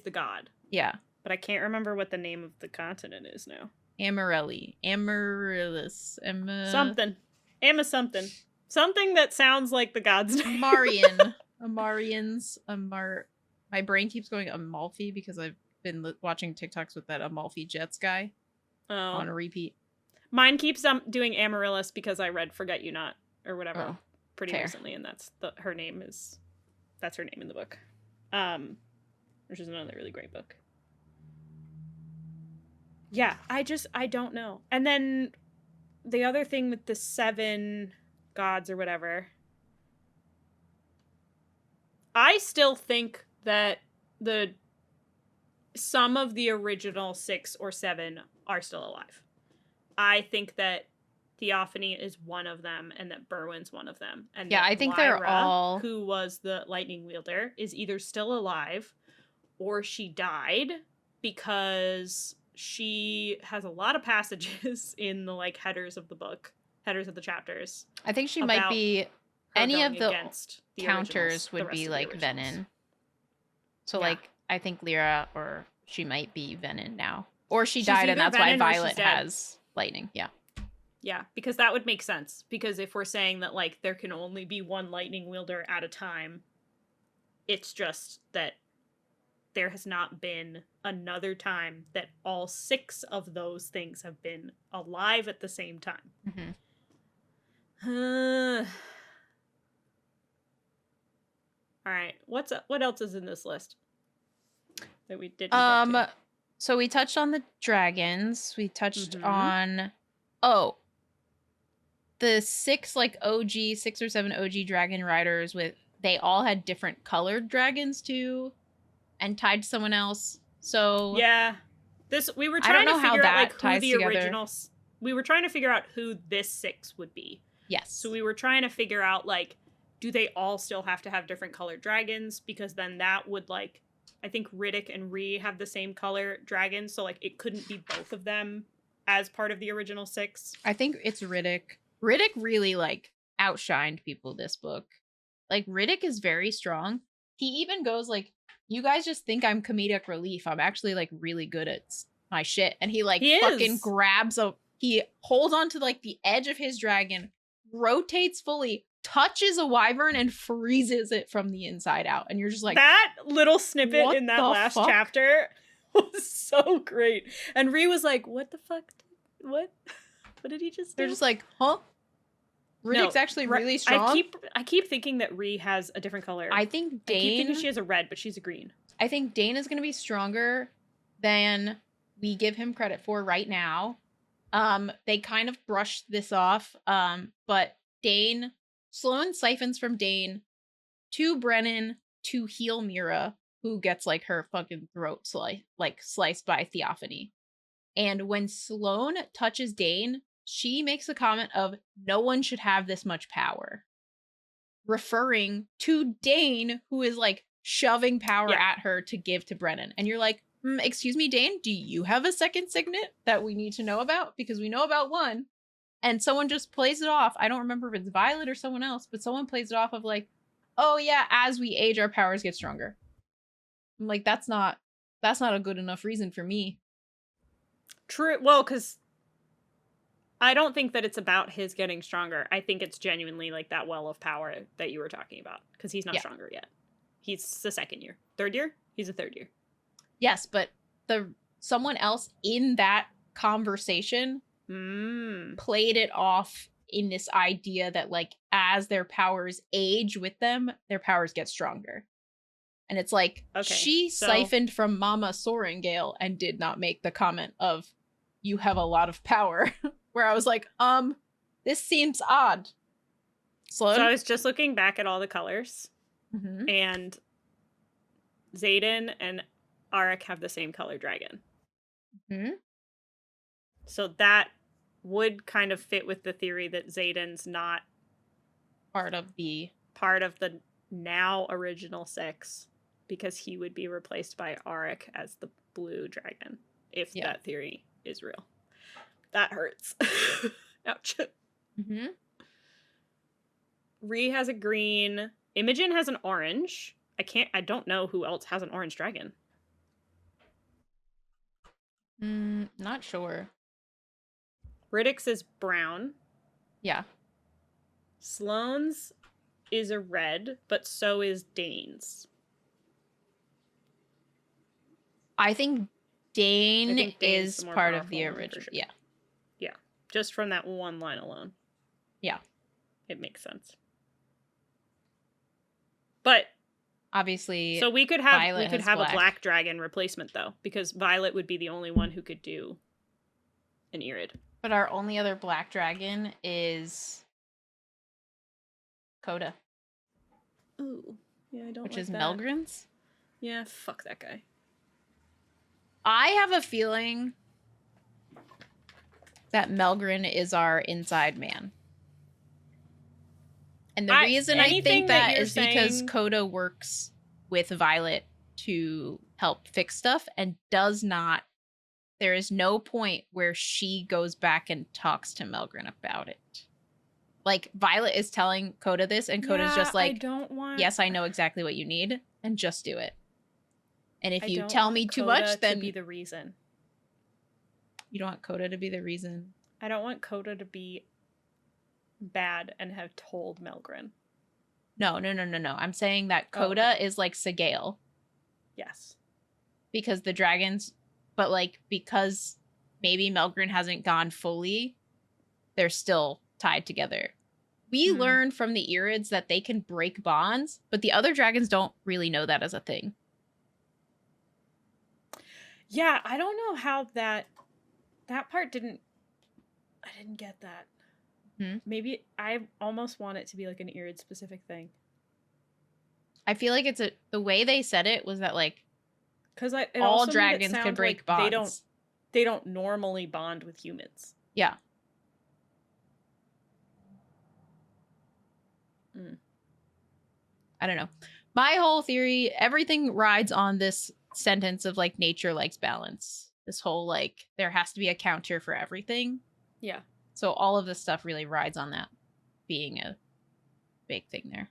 god. Yeah. But I can't remember what the name of the continent is now. Amarelli. Amaryllis. Something. Something. Something that sounds like the god's name. Amarian. Amarians. My brain keeps going Amalfi because I've been watching TikToks with that Amalfi Jets guy on a repeat. Mine keeps doing Amaryllis because I read Forget You Not or whatever pretty recently, and that's her name in the book. Which is another really great book. Yeah, I don't know. And then the other thing with the 7 gods or whatever, I still think that some of the original 6 or 7 are still alive. I think that Theophany is one of them, and that Berwyn's one of them. And yeah, I think Lyra, they're all... who was the lightning wielder, is either still alive or she died, because she has a lot of passages in the like headers of the chapters. I think she might be any of the counters would be like Venin. So like I think Lyra, or she might be Venin now, or she's died and that's why Violet has lightning. Yeah, because that would make sense. Because if we're saying that like there can only be one lightning wielder at a time, it's just that there has not been another time that all 6 of those things have been alive at the same time. All right. What else is in this list that we didn't get to? So we touched on the dragons. We touched on the 6 like OG, 6 or 7 OG dragon riders they all had different colored dragons too and tied to someone else. So yeah. We were trying to figure out like who the originals. We were trying to figure out who this 6 would be. Yes. So we were trying to figure out like, do they all still have to have different colored dragons? Because then that would like, I think Riddick and Ree have the same color dragons, so like it couldn't be both of them as part of the original 6. I think it's Riddick. Riddick really like outshined people this book. Like Riddick is very strong. He even goes like, you guys just think I'm comedic relief. I'm actually like really good at my shit. And he fucking grabs he holds onto like the edge of his dragon, rotates fully, touches a wyvern and freezes it from the inside out. And you're just like, that little snippet in that last chapter was so great. And Ree was like, what the fuck? What did he just do? They're just like, huh? Riddick's actually really strong. I keep thinking that Ree has a different color. I think Dane... I keep thinking she has a red, but she's a green. I think Dane is going to be stronger than we give him credit for right now. They kind of brushed this off, but Sloane siphons from Dane to Brennan to heal Mira, who gets like her fucking throat sliced by Theophany. And when Sloane touches Dane, she makes a comment of, no one should have this much power. Referring to Dane, who is like shoving power at her to give to Brennan. And you're like, excuse me, Dane, do you have a second signet that we need to know about? Because we know about one. And someone just plays it off. I don't remember if it's Violet or someone else, but someone plays it off of like, oh yeah, as we age, our powers get stronger. I'm like, that's not a good enough reason for me. True. Well, because I don't think that it's about his getting stronger. I think it's genuinely like that well of power that you were talking about, because he's not stronger yet. He's the 2nd year. 3rd year? He's a 3rd year. Yes, but someone else in that conversation played it off in this idea that like as their powers age with them, their powers get stronger. And it's like, she siphoned from Mama Sorengale and did not make the comment of, you have a lot of power. Where I was like, this seems odd. Sloane? So I was just looking back at all the colors. And Xaden and Arik have the same color dragon. So that would kind of fit with the theory that Xaden's not part of the now original 6, because he would be replaced by Arik as the blue dragon, if that theory is real. That hurts. Ouch. Ree has a green. Imogen has an orange. I don't know who else has an orange dragon. Not sure. Riddick's is brown. Yeah. Sloane's is a red, but so is Dane's. I think Dane is part of the original. Sure. Yeah. Yeah. Just from that one line alone. Yeah. It makes sense. But obviously, so we could have a black dragon replacement though, because Violet would be the only one who could do an Irid. But our only other black dragon is Coda. Ooh. Yeah, I don't Which like is that. Melgren's? Yeah, fuck that guy. I have a feeling that Melgren is our inside man. And the reason I think that is because Coda works with Violet to help fix stuff and there is no point where she goes back and talks to Melgren about it. Like, Violet is telling Coda this, and Coda's just like, yes, I know exactly what you need, and just do it. And if you tell me too much, then... be the reason. You don't want Coda to be the reason? I don't want Coda to be bad and have told Melgren. No. I'm saying that Coda is like Sigale. Yes. because the dragons, but like because maybe Melgren hasn't gone fully, they're still tied together. We learn from the Irids that they can break bonds, but the other dragons don't really know that as a thing. Yeah, I don't know how that part didn't. I didn't get that. Maybe I almost want it to be like an Irid specific thing. I feel like the way they said it was that like because all dragons can break like bonds. They don't normally bond with humans. Yeah. I don't know. My whole theory, everything rides on this sentence of like nature likes balance. This whole like there has to be a counter for everything. Yeah. So all of this stuff really rides on that being a big thing there.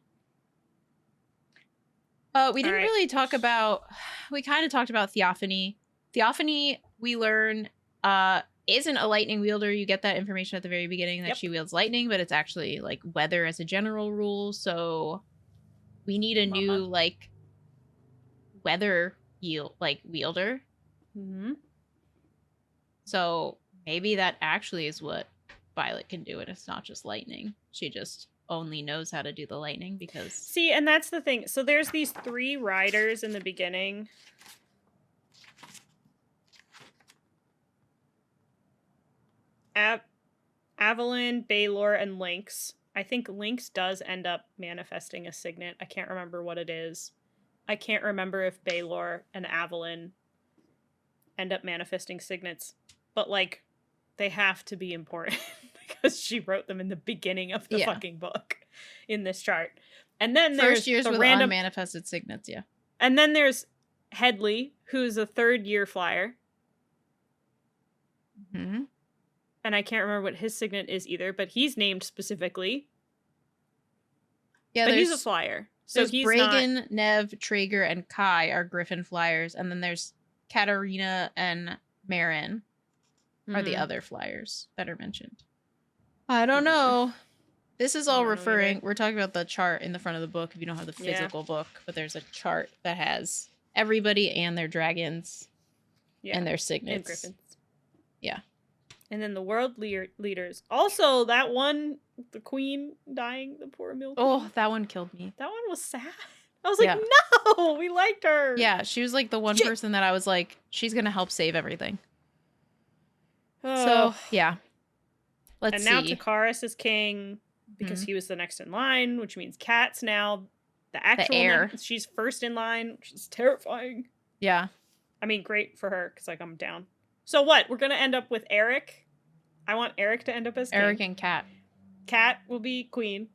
We didn't really talk about, we kind of talked about Theophany. Theophany, we learn, isn't a lightning wielder. You get that information at the very beginning that she wields lightning, but it's actually like weather as a general rule. So we need a new like weather wielder. So maybe that actually is what Violet can do, and it's not just lightning. She just only knows how to do the lightning because... See, and that's the thing. So there's these 3 riders in the beginning. Avalon, Baelor, and Lynx. I think Lynx does end up manifesting a signet. I can't remember what it is. I can't remember if Baelor and Avalon end up manifesting signets. But, like, they have to be important because she wrote them in the beginning of the fucking book in this chart. And then there's first years the with random unmanifested signets, And then there's Headley, who's a 3rd-year flyer. And I can't remember what his signet is either, but he's named specifically. Yeah, but he's a flyer. So he's Bragan, Nev, Traeger, and Kai are Griffin flyers, and then there's Katarina and Marin are the other flyers that are mentioned. I don't know. This is all referring... We're talking about the chart in the front of the book if you don't have the physical book, but there's a chart that has everybody and their dragons and their signets. And griffins. Yeah. And then the world leaders. Also, that one, the queen dying, the poor milk. Oh, that one killed me. That one was sad. I was like, no, we liked her. Yeah, she was like the one person that I was like, she's going to help save everything. So, yeah. Let's see. And now Takaris is king because he was the next in line, which means Kat's now the actual heir. She's first in line, which is terrifying. Yeah. I mean, great for her because, like, I'm down. So what? We're going to end up with Eric. I want Eric to end up as king. Eric and Kat. Kat will be queen.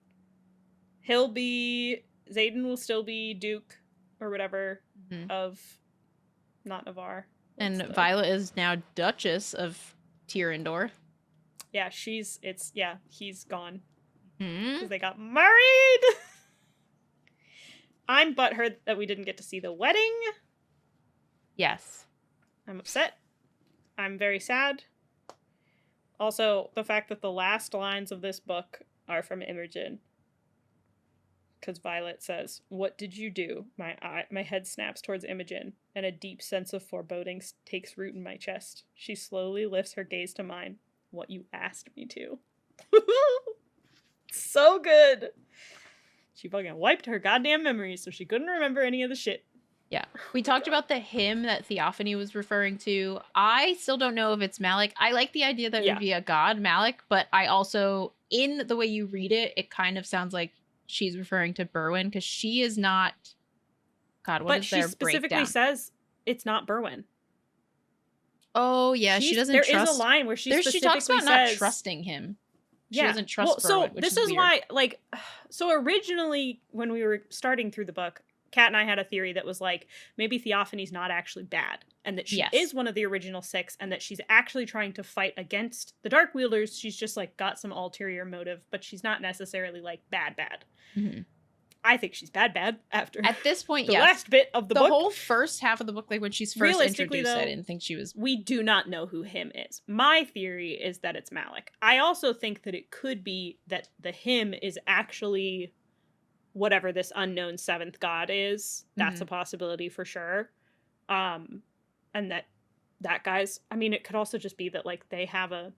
He'll be... Xaden will still be duke or whatever of... Not Navarre. And Violet is now Duchess of Tyrrendor. Yeah, he's gone. Because they got married! I'm butthurt that we didn't get to see the wedding. Yes. I'm upset. I'm very sad. Also, the fact that the last lines of this book are from Imogen. Because Violet says, "What did you do?" My head snaps towards Imogen, and a deep sense of foreboding takes root in my chest. She slowly lifts her gaze to mine. "What you asked me to." So good. She fucking wiped her goddamn memories so she couldn't remember any of the shit. Yeah. We talked about the hymn that Theophany was referring to. I still don't know if it's Malik. I like the idea that it would be a god, Malik, but I also, in the way you read it, it kind of sounds like she's referring to Berwyn because she is not... God, what is their breakdown? But she specifically says it's not Berwyn. Oh, yeah, she doesn't trust... There is a line where she talks about not trusting him. She doesn't trust Berwyn, which this is why, like... So originally, when we were starting through the book, Kat and I had a theory that was like, maybe Theophany's not actually bad, and that she is one of the original 6, and that she's actually trying to fight against the Dark Wielders. She's just, like, got some ulterior motive, but she's not necessarily, like, bad. I think she's bad after at this point. The last bit of the book, the whole first half of the book, like when she's first introduced, though, I didn't think she was. We do not know who him is. My theory is that it's Malik. I also think that it could be that the him is actually whatever this unknown 7th god is. That's a possibility for sure. and that guy's, I mean, it could also just be that, like, they have a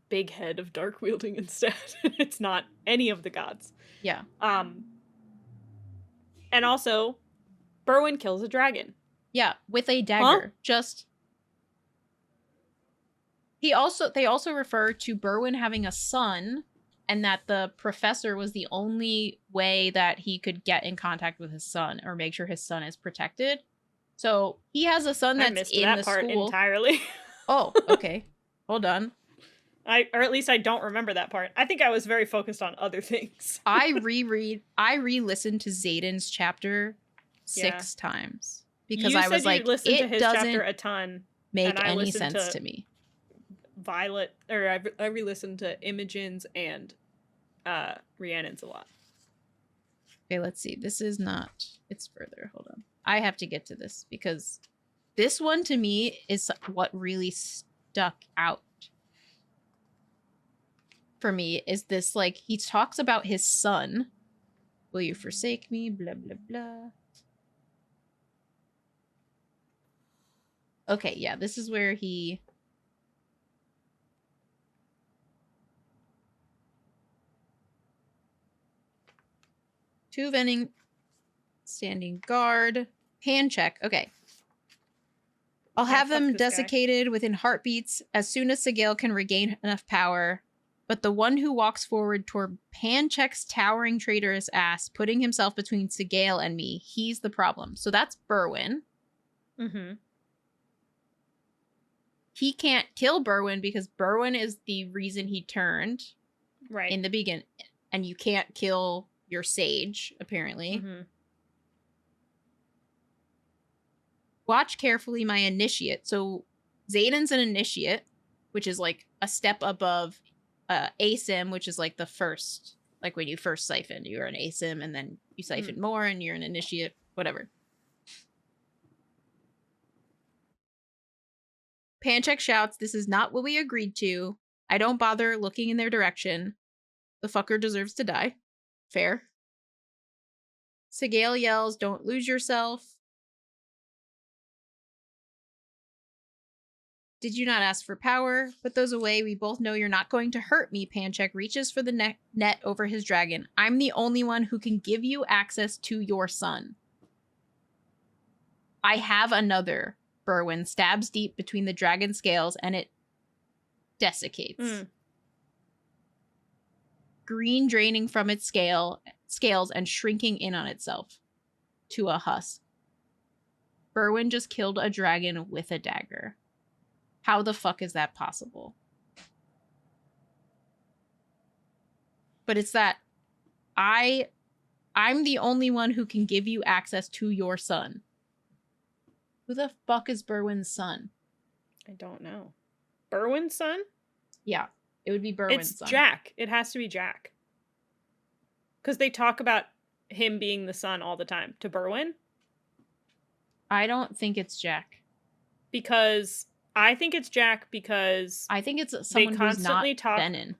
big head of dark wielding instead. It's not any of the gods. Yeah. And also, Berwin kills a dragon. Yeah, with a dagger. Huh? Just they also refer to Berwin having a son, and that the professor was the only way that he could get in contact with his son or make sure his son is protected. So he has a son that's I missed in that the part school entirely. Oh, okay. Hold on. Or at least I don't remember that part. I think I was very focused on other things. I re-listened to Zayden's chapter 6 times because you I was said like, you listened to it his doesn't chapter a ton. make any sense to me. Violet, or I re-listened to Imogen's and Rhiannon's a lot. Okay, let's see. This is not. It's further. Hold on. I have to get to this because this one to me is what really stuck out for me. Is this, like, he talks about his son. Will you forsake me? Blah, blah, blah. Okay, yeah, this is where he... Two vending, standing guard, hand check. Okay. I'll have them desiccated within heartbeats as soon as Sigale can regain enough power. But the one who walks forward toward Panchek's towering traitorous ass, putting himself between Sigale and me, he's the problem. So that's Berwin. Mm-hmm. He can't kill Berwin because Berwin is the reason he turned. Right. In the beginning. And you can't kill your sage, apparently. Mm-hmm. Watch carefully my initiate. So Zayden's an initiate, which is like a step above ASIM, which is like the first, like when you first siphon, you're an ASIM, and then you siphon more and you're an initiate, whatever. Panchek shouts, "This is not what we agreed to. I don't bother looking in their direction. The fucker deserves to die." Fair. Sigale yells, "Don't lose yourself. Did you not ask for power? Put those away. We both know you're not going to hurt me." Panchek reaches for the net over his dragon. "I'm the only one who can give you access to your son." "I have another." Berwin stabs deep between the dragon scales and it desiccates. Green draining from its scales and shrinking in on itself to a husk. Berwin just killed a dragon with a dagger. How the fuck is that possible? But it's that I'm the only one who can give you access to your son. Who the fuck is Berwin's son? I don't know. Berwin's son? Yeah, it would be Berwin's son. It's Jack. It has to be Jack. Because they talk about him being the son all the time. To Berwin? I don't think it's Jack. Because... I think it's Jack because... I think it's someone who's not Venin.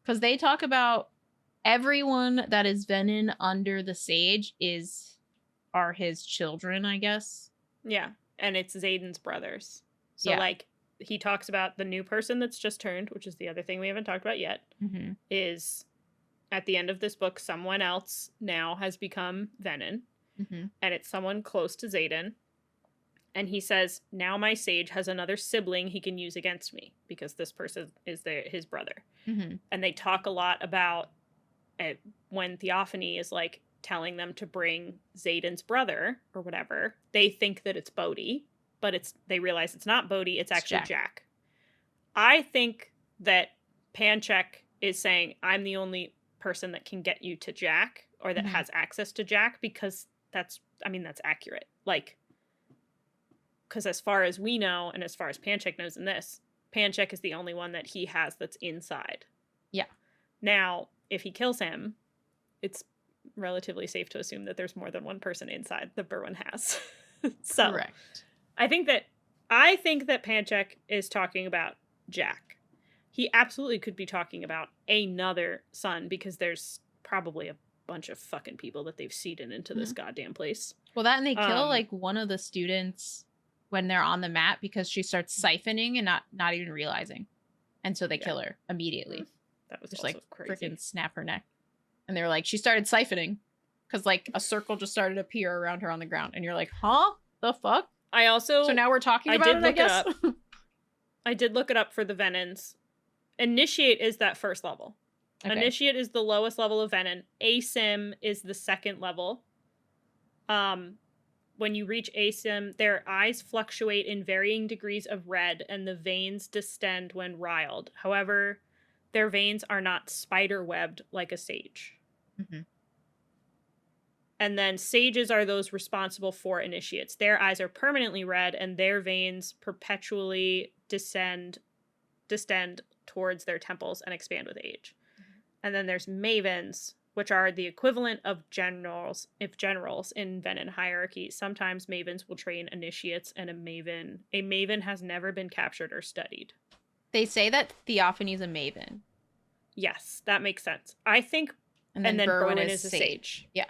Because they talk about everyone that is Venin under the Sage are his children, I guess. Yeah, and it's Zayden's brothers. So, like, he talks about the new person that's just turned, which is the other thing we haven't talked about yet, is... At the end of this book, someone else now has become Venin, and it's someone close to Zayden. And he says, "Now my sage has another sibling he can use against me because this person is his brother." And they talk a lot about when Theophany is like telling them to bring Zayden's brother or whatever. They think that it's Bodhi, but they realize it's not Bodhi. It's actually Jack. I think that Panchek is saying, "I'm the only person that can get you to Jack or that has access to Jack," because that's accurate. Like, because as far as we know and as far as Panchek knows in this, Panchek is the only one that he has that's inside. Yeah. Now, if he kills him, it's relatively safe to assume that there's more than one person inside that Berwin has. So, correct. I think that Panchek is talking about Jack. He absolutely could be talking about another son because there's probably bunch of fucking people that they've seeded into this goddamn place. Well, that, and they kill like one of the students when they're on the mat because she starts siphoning and not even realizing, and so they kill her immediately. That was just also like crazy. Freaking snap her neck, and they were like, she started siphoning because like a circle just started to appear around her on the ground, and you're like, huh, the fuck? I also so now we're talking about it, I guess. I did look it up for the Venons. Initiate is that first level. Okay. Initiate is the lowest level of Venon. Asim is the second level. When you reach Asim, their eyes fluctuate in varying degrees of red, and the veins distend when riled. However, their veins are not spider-webbed like a sage. Mm-hmm. And then sages are those responsible for initiates. Their eyes are permanently red, and their veins perpetually distend towards their temples and expand with age. Mm-hmm. And then there's mavens, which are the equivalent of generals in Venon hierarchy. Sometimes mavens will train initiates, and a maven has never been captured or studied. They say that Theophanie's a maven. Yes, that makes sense. I think, and then Berwyn is a sage. Yeah.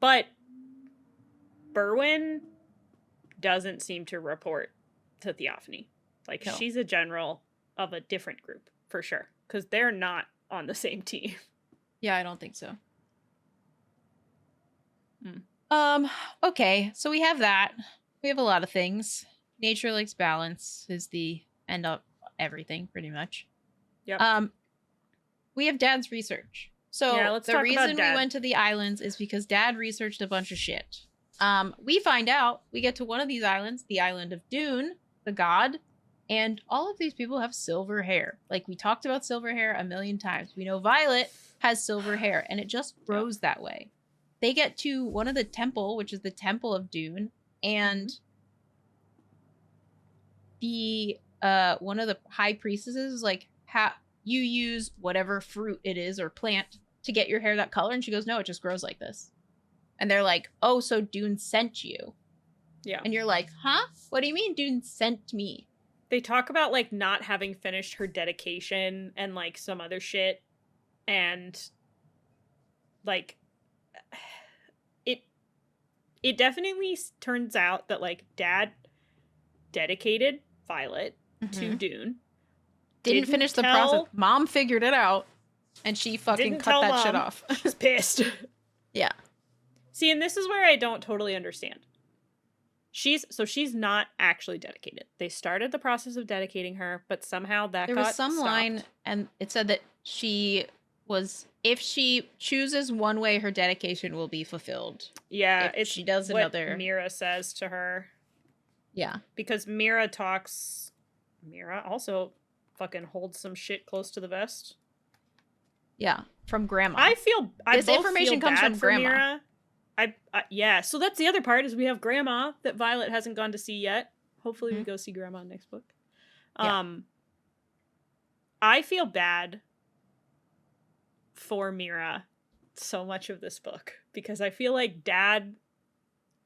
But Berwyn doesn't seem to report to Theophany. Like, she's a general of a different group, for sure. Because they're not on the same team. Yeah, I don't think so. Okay, so we have that. We have a lot of things. Nature likes balance is the end of everything, pretty much. Yep. We have Dad's research. So the reason we went to the islands is because Dad researched a bunch of shit. We find out, we get to one of these islands, the island of Dune, the god, and all of these people have silver hair. Like, we talked about silver hair a million times. We know Violet has silver hair, and it just grows that way. They get to one of the temple, which is the Temple of Dune, and the one of the high priestesses is like, you use whatever fruit it is or plant to get your hair that color, and she goes, no, it just grows like this. And they're like, oh, so Dune sent you. Yeah. And you're like, huh? What do you mean Dune sent me? They talk about, like, not having finished her dedication and, like, some other shit. And, like, it definitely turns out that, like, Dad dedicated Violet to Dune. Didn't finish the process. Mom figured it out, and she fucking cut that shit off. She's pissed. Yeah. See, and this is where I don't totally understand. She's not actually dedicated. They started the process of dedicating her, but somehow that there was some line, and it said that she was, if she chooses one way, her dedication will be fulfilled. Yeah, if she does another. Mira says to her. Yeah, because Mira also fucking holds some shit close to the vest. Yeah, from Grandma. I feel this information comes from Grandma. Mira. Yeah, so that's the other part, is we have Grandma that Violet hasn't gone to see yet. Hopefully we go see Grandma next book. Yeah. I feel bad for Mira so much of this book, because I feel like Dad,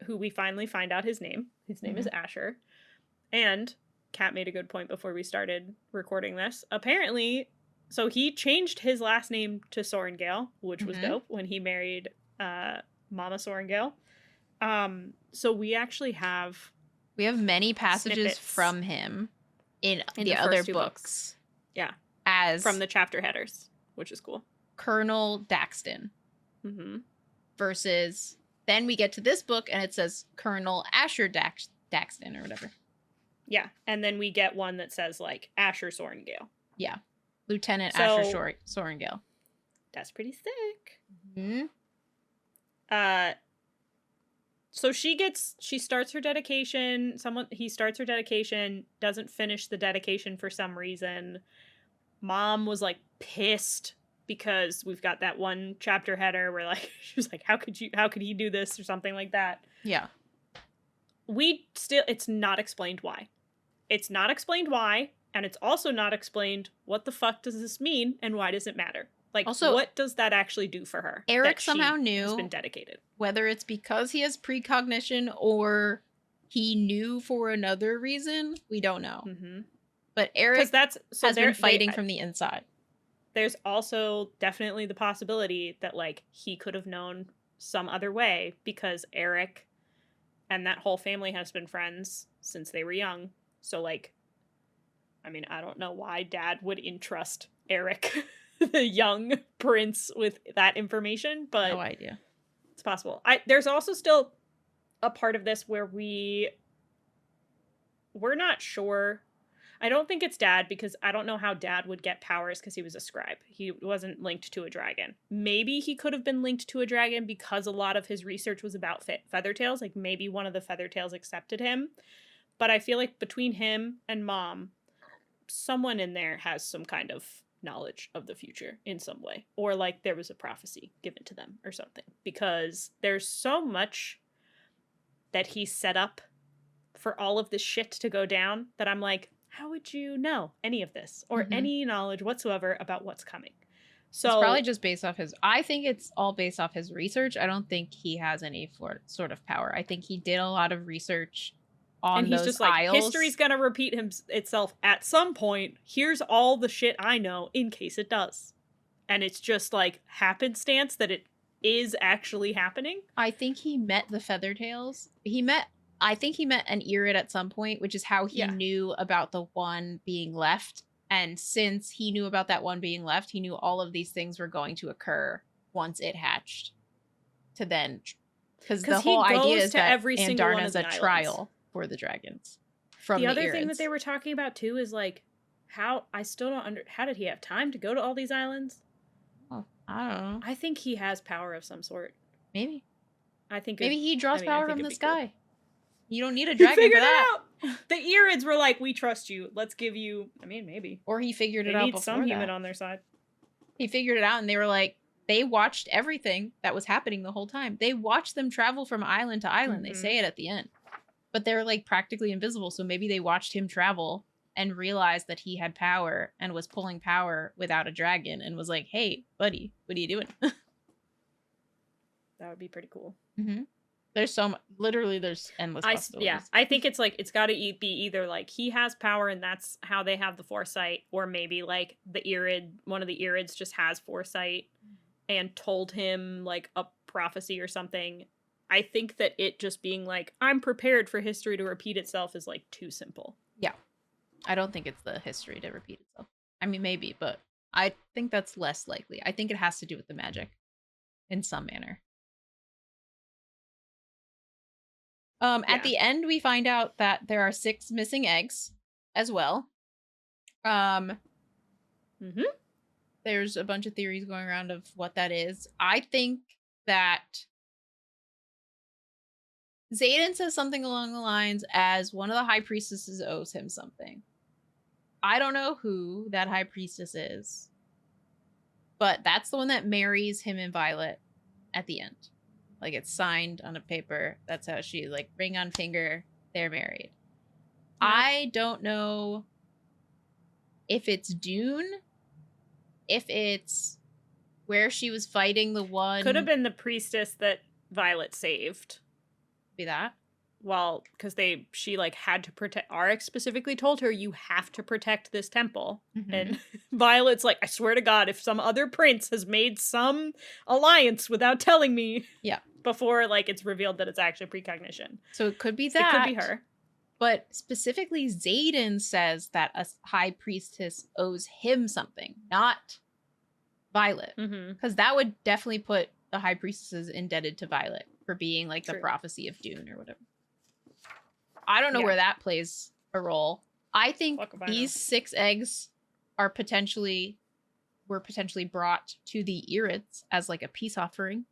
who we finally find out his name is Asher, and Kat made a good point before we started recording this. Apparently, so he changed his last name to Sorengale, which was dope, when he married Mama Sorengale. So we actually have many passages from him in the other books. Yeah. As from the chapter headers, which is cool. Colonel Daxton. Versus then we get to this book and it says Colonel Asher Daxton or whatever. Yeah. And then we get one that says like Asher Sorengale. Yeah. Lieutenant Asher Sorengale. That's pretty sick. So she starts her dedication. He starts her dedication, doesn't finish the dedication for some reason. Mom was like pissed because we've got that one chapter header where like she was like, how could he do this, or something like that. Yeah. It's not explained why. It's not explained why, and it's also not explained what the fuck does this mean and why does it matter? Like, also, what does that actually do for her? Eric somehow knew has been dedicated. Whether it's because he has precognition or he knew for another reason, we don't know. But Eric has been fighting from the inside. there's also definitely the possibility that, like, he could have known some other way because Eric and that whole family has been friends since they were young. So, like, I mean, I don't know why Dad would entrust Eric, the young prince, with that information, but no idea. It's possible. There's also still a part of this where we're not sure. I don't think it's Dad, because I don't know how Dad would get powers because he was a scribe. He wasn't linked to a dragon. Maybe he could have been linked to a dragon because a lot of his research was about Feathertails. Like, maybe one of the Feathertails accepted him. But I feel like between him and Mom, someone in there has some kind of knowledge of the future in some way. Or, like, there was a prophecy given to them or something. Because there's so much that he set up for all of this shit to go down that I'm like, how would you know any of this or any knowledge whatsoever about what's coming? So it's probably just based off I think it's all based off his research. I don't think he has any sort of power. I think he did a lot of research on those just like, isles. history's gonna repeat itself at some point. Here's all the shit I know in case it does. And it's just like happenstance that it is actually happening. I think he met the Feathertails. I think he met an Irid at some point, which is how he knew about the one being left. And since he knew about that one being left, he knew all of these things were going to occur once it hatched. To then, because the whole idea is that Andarna's a trial for the dragons. From the other Irids. thing that they were talking about too is like, how did he have time to go to all these islands? Oh, I don't know. I think he has power of some sort. Maybe. I think maybe he draws power from the sky. Cool. You don't need a He dragon for that. It out. The Irids were like, we trust you. Let's give you. I mean, maybe. Or he figured it out before some human on their side. He figured it out, and they were like, they watched everything that was happening the whole time. They watched them travel from island to island. They say it at the end. But they're like practically invisible, so maybe they watched him travel and realized that he had power and was pulling power without a dragon and was like, hey, buddy, what are you doing? That would be pretty cool. There's so much, literally there's endless possibilities. Yeah, I think it's like, it's got to be either like he has power and that's how they have the foresight, or maybe like one of the Irids just has foresight and told him like a prophecy or something. I think that it just being like, I'm prepared for history to repeat itself is like too simple. Yeah. I don't think it's the history to repeat itself. I mean, maybe, but I think that's less likely. I think it has to do with the magic in some manner. At the end, we find out that there are 6 missing eggs as well. There's a bunch of theories going around of what that is. I think that Xaden says something along the lines as one of the high priestesses owes him something. I don't know who that high priestess is, but that's the one that marries him and Violet at the end. Like, it's signed on a paper. That's how she, like, ring on finger, they're married. I don't know if it's Dune, if it's where she was fighting the one. Could have been the priestess that Violet saved. Be that? Well, because she like had to protect. Arik specifically told her, you have to protect this temple. And Violet's like, I swear to God, if some other prince has made some alliance without telling me. Yeah. Before, like, it's revealed that it's actually precognition. So it could be that. It could be her. But specifically, Xaden says that a high priestess owes him something, not Violet. Because that would definitely put the high priestesses indebted to Violet for being, like, the prophecy of Dune or whatever. I don't know where that plays a role. I think these 6 eggs were potentially brought to the Irids as, like, a peace offering.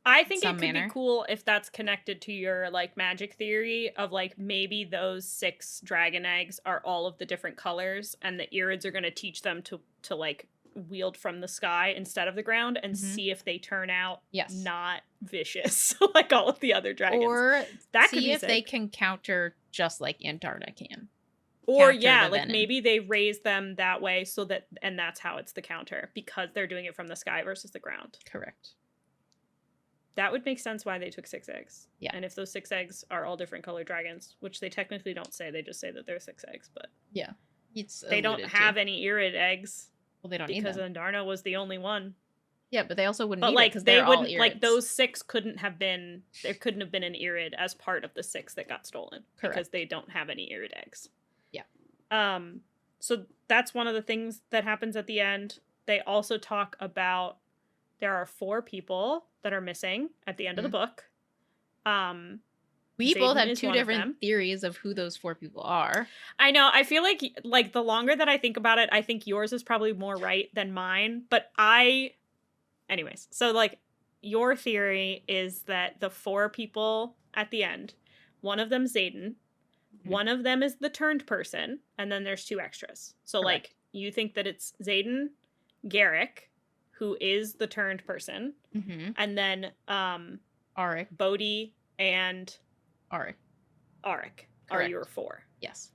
I think it could be cool if that's connected to your, like, magic theory of, like, maybe those 6 dragon eggs are all of the different colors, and the Irids are going to teach them to like, wield from the sky instead of the ground, and see if they turn out not vicious like all of the other dragons. Or that see if they can counter just like Antarna can. Or like maybe they raise them that way so that, and that's how it's the counter, because they're doing it from the sky versus the ground. Correct. That would make sense why they took 6 eggs. Yeah. And if those 6 eggs are all different colored dragons, which they technically don't say, they just say that they're 6 eggs, but yeah, they don't have any Irid eggs. Well, they don't need because them. Andarna was the only one. Yeah, but they also wouldn't But need like it because they they're all wouldn't like Irids. those 6 couldn't have been there couldn't have been an Irid as part of the 6 that got stolen. Correct. Because they don't have any Irid eggs. Yeah. So that's one of the things that happens at the end. They also talk about there are 4 people that are missing at the end of the book. We both Xaden have is 2 one of different them. theories of who those 4 people are. I know. I feel like the longer that I think about it, I think yours is probably more right than mine. But anyways, so like your theory is that the 4 people at the end, one of them Xaden, one of them is the turned person, and then there's 2 extras. So Correct. like you think that it's Xaden, Garrick, who is the turned person, and then Auric, Bodhi, and Auric are your 4. Yes.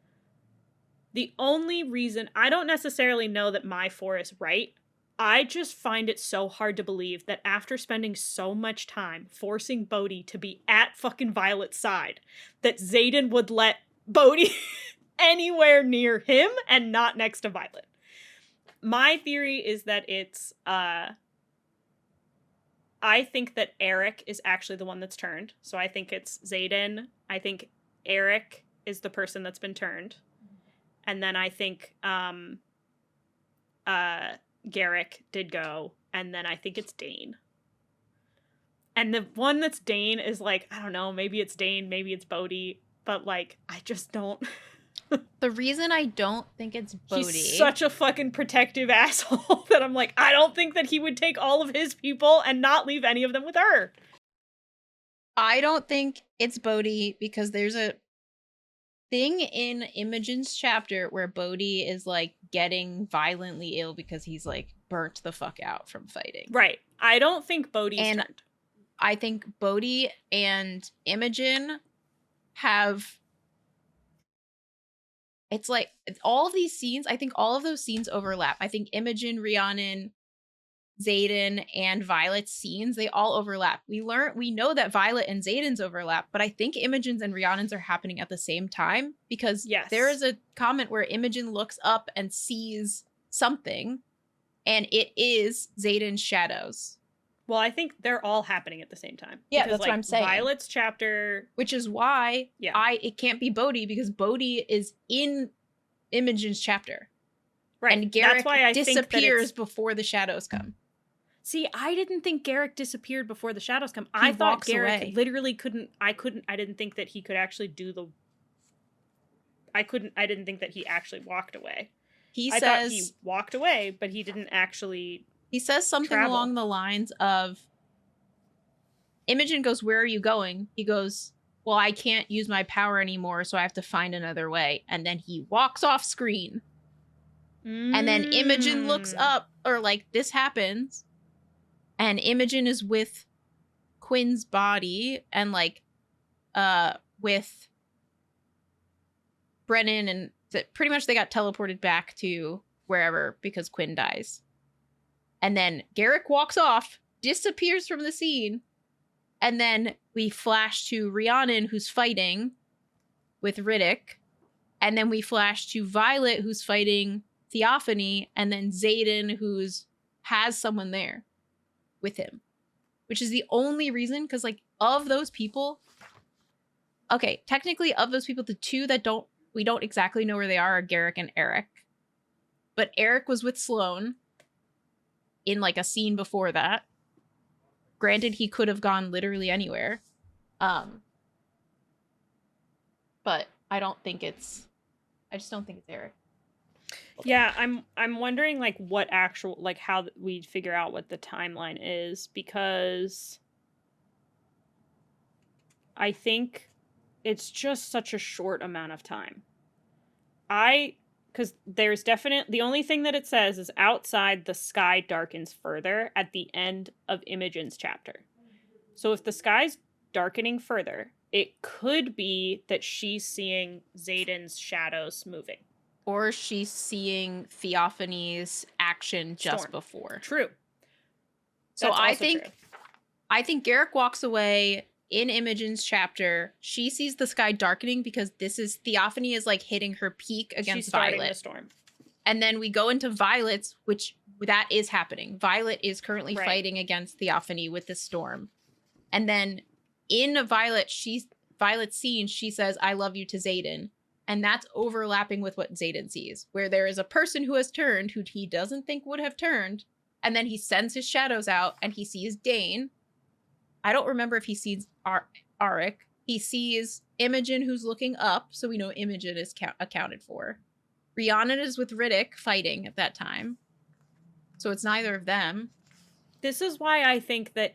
The only reason I don't necessarily know that my 4 is right, I just find it so hard to believe that after spending so much time forcing Bodhi to be at fucking Violet's side, that Xaden would let Bodhi anywhere near him and not next to Violet. My theory is that it's I think that Eric is actually the one that's turned. So I think it's Xaden. I think Eric is the person that's been turned. And then I think Garrick did go. And then I think it's Dane. And the one that's Dane is like, I don't know, maybe it's Dane, maybe it's Bodhi. But like, I just don't. The reason I don't think it's Bodhi... He's such a fucking protective asshole that I'm like, I don't think that he would take all of his people and not leave any of them with her. I don't think it's Bodhi because there's a thing in Imogen's chapter where Bodhi is like getting violently ill because he's like burnt the fuck out from fighting. Right. I don't think Bodhi's turned. I think Bodhi and Imogen have... It's like all of these scenes, I think all of those scenes overlap. I think Imogen, Rhiannon, Xaden, and Violet's scenes, they all overlap. We know that Violet and Xaden's overlap, but I think Imogen's and Rhiannon's are happening at the same time because there is a comment where Imogen looks up and sees something, and it is Xaden's shadows. Well, I think they're all happening at the same time. Yeah, because, that's what I'm saying. Violet's chapter... Which is why it can't be Bodhi, because Bodhi is in Imogen's chapter. Right. And Garrick disappears before the shadows come. See, I didn't think Garrick disappeared before the shadows come. I thought Garrick literally couldn't... I didn't think that he could actually do the... I didn't think that he actually walked away. I thought he walked away, but he didn't actually... He says something along the lines of, Imogen goes, "Where are you going?" He goes, "Well, I can't use my power anymore, so I have to find another way." And then he walks off screen. And then Imogen looks up, or like this happens, and Imogen is with Quinn's body and like with Brennan, and pretty much they got teleported back to wherever because Quinn dies. And then Garrick walks off, disappears from the scene, and then we flash to Rhiannon, who's fighting with Riddick, and then we flash to Violet, who's fighting Theophany, and then Xaden, who's has someone there with him, which is the only reason, because like of those people, okay, technically of those people, the 2 that we don't exactly know where they are Garrick and Eric, but Eric was with Sloane in like a scene before that. Granted, he could have gone literally anywhere. But I just don't think it's Eric. Yeah, I'm wondering like what actual, like how we figure out what the timeline is, because I think it's just such a short amount of time. Because there's the only thing that it says is outside the sky darkens further at the end of Imogen's chapter. So if the sky's darkening further, it could be that she's seeing Xaden's shadows moving. Or she's seeing Theophany's action just before. True. So I think Garrick walks away in Imogen's chapter. She sees the sky darkening because Theophany is like hitting her peak against Violet. The storm. And then we go into Violet's, which that is happening. Violet is currently fighting against Theophany with the storm. And then in Violet's scene, she says, I love you to Xaden. And that's overlapping with what Xaden sees, where there is a person who has turned who he doesn't think would have turned. And then he sends his shadows out and he sees Dane. I don't remember if he sees Arik. He sees Imogen, who's looking up. So we know Imogen is accounted for. Rhiannon is with Riddick fighting at that time. So it's neither of them. This is why I think that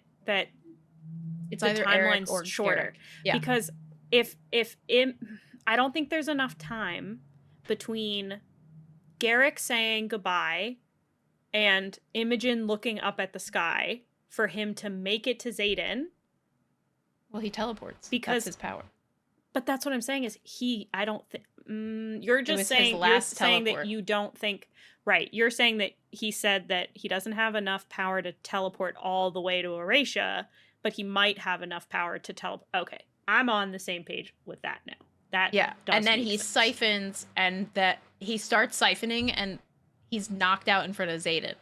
it's the either timeline's Eric or shorter. Garrick. Yeah. Because I don't think there's enough time between Garrick saying goodbye and Imogen looking up at the sky for him to make it to Xaden. Well, he teleports. Because that's his power. But that's what I'm saying is I don't think you're just saying that you don't think right. You're saying that he said that he doesn't have enough power to teleport all the way to Eurasia, but he might have enough power to teleport. Okay, I'm on the same page with that now. And then he siphons, and that he starts siphoning, and he's knocked out in front of Xaden.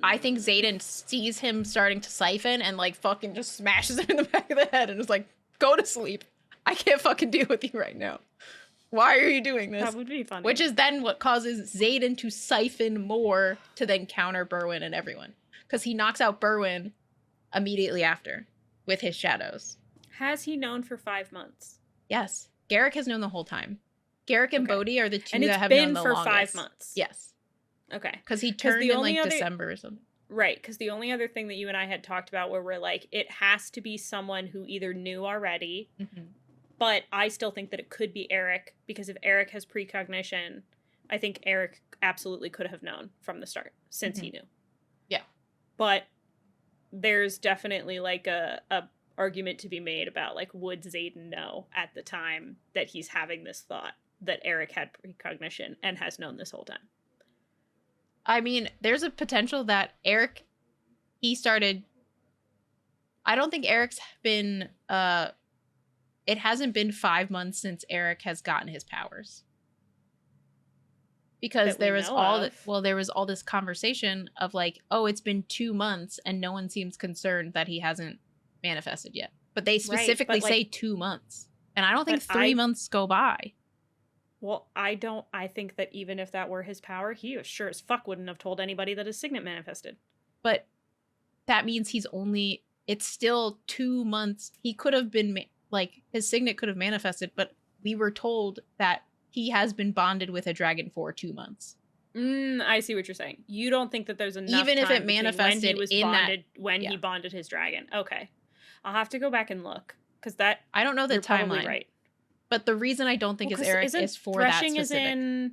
I think Xaden sees him starting to siphon and like fucking just smashes him in the back of the head and is like, go to sleep. I can't fucking deal with you right now. Why are you doing this? That would be funny. Which is then what causes Xaden to siphon more to then counter Berwyn and everyone. Because he knocks out Berwyn immediately after with his shadows. Has he known for 5 months? Yes. Garrick has known the whole time. Garrick and Bodhi are the two that have known the longest. And it's been for 5 months? Yes. Okay. Because he turned in like December or something. Right, because the only other thing that you and I had talked about where we're like, it has to be someone who either knew already, but I still think that it could be Eric, because if Eric has precognition, I think Eric absolutely could have known from the start, since he knew. Yeah. But there's definitely like a argument to be made about like, would Xaden know at the time that he's having this thought that Eric had precognition and has known this whole time? I mean, there's a potential that Eric, I don't think Eric's been, it hasn't been 5 months since Eric has gotten his powers. Because there was all this conversation of like, oh, it's been 2 months and no one seems concerned that he hasn't manifested yet. But they specifically say 2 months. And I don't think 3 months go by. Well, I think that even if that were his power, he sure as fuck wouldn't have told anybody that his signet manifested. But that means it's still 2 months. He could have been, his signet could have manifested, but we were told that he has been bonded with a dragon for 2 months. I see what you're saying. You don't think that there's enough even time if it manifested he bonded his dragon. Okay. I'll have to go back and look, because that... I don't know the timeline. Probably right. But the reason I don't think it's Eric is for that specific.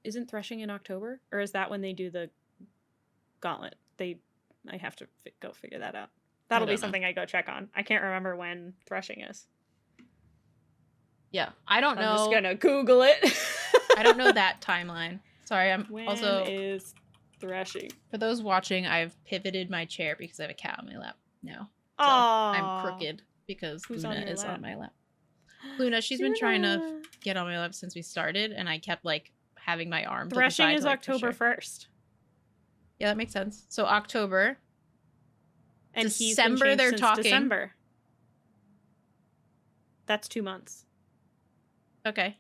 Isn't Threshing in October? Or is that when they do the gauntlet? I have to go figure that out. That'll be something I go check on. I can't remember when Threshing is. Yeah, I don't know. I'm just gonna Google it. I don't know that timeline. Sorry, when is Threshing? For those watching, I've pivoted my chair because I have a cat on my lap now. So I'm crooked because Luna is on my lap. Luna, she's been trying to get on my lap since we started, and I kept like having my arm. Threshing is October 1st. Yeah, that makes sense. So October. And December, they're talking. December. That's 2 months. Okay.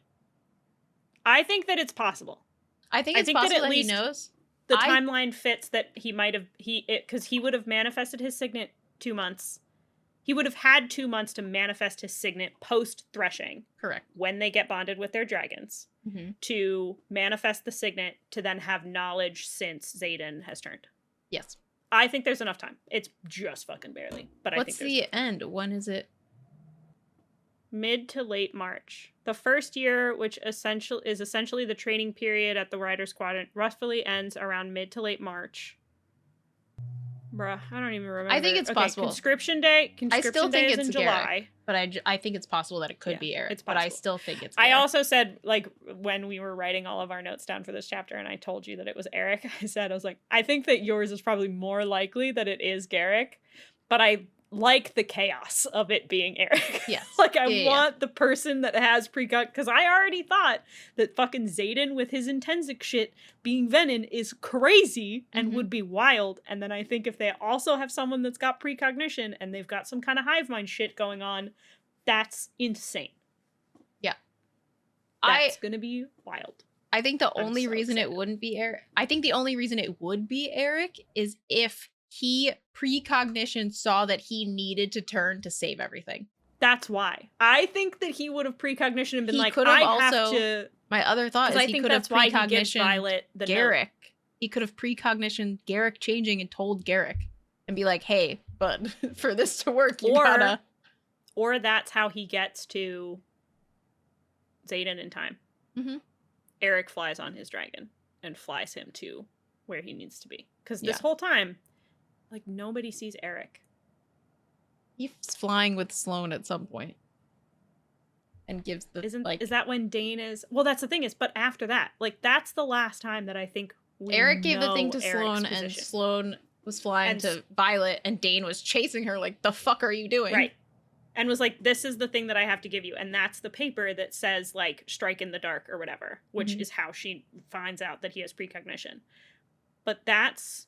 I think that it's possible. I think it's possible that he knows. The timeline fits that he might have because he would have manifested his signet 2 months. He would have had 2 months to manifest his signet post Threshing. Correct. When they get bonded with their dragons. To manifest the signet to then have knowledge since Xaden has turned. Yes. I think there's enough time. It's just fucking barely. But what's the end? When is it? Mid to late March. The first year, which is essentially the training period at the Riders Quadrant, roughly ends around mid to late March. Bruh, I don't even remember. I think it's possible. Conscription Day. I still think it's in July. But I think it's possible that it could be Eric. But I still think it's Garrick. I also said, like, when we were writing all of our notes down for this chapter and I told you that it was Eric, I was like, I think that yours is probably more likely that it is Garrick. But like the chaos of it being Eric. Yes. Like, I want the person that has precog, because I already thought that fucking Xaden with his Intensic shit being Venin is crazy and would be wild. And then I think if they also have someone that's got precognition and they've got some kind of hive mind shit going on, that's insane. Yeah. That's gonna be wild. I think the only reason it wouldn't be Eric, I think the only reason it would be Eric is if he precognition saw that he needed to turn to save everything. That's why. I think that he would have precognition and been like, have to. My other thought is I think that's why he gives Violet the Garrick. He could have precognition Garrick changing and told Garrick and be like, hey, but for this to work, you gotta. Or that's how he gets to Xaden in time. Eric flies on his dragon and flies him to where he needs to be. Because this whole time, like, nobody sees Eric. He's flying with Sloane at some point. And gives the, is that when Dane is... Well, that's the thing is, but after that, like, that's the last time that I think Eric gave the thing to Sloane, and Sloane was flying to Violet, and Dane was chasing her like, the fuck are you doing? Right. And was like, this is the thing that I have to give you. And that's the paper that says, like, strike in the dark or whatever, which is how she finds out that he has precognition. But that's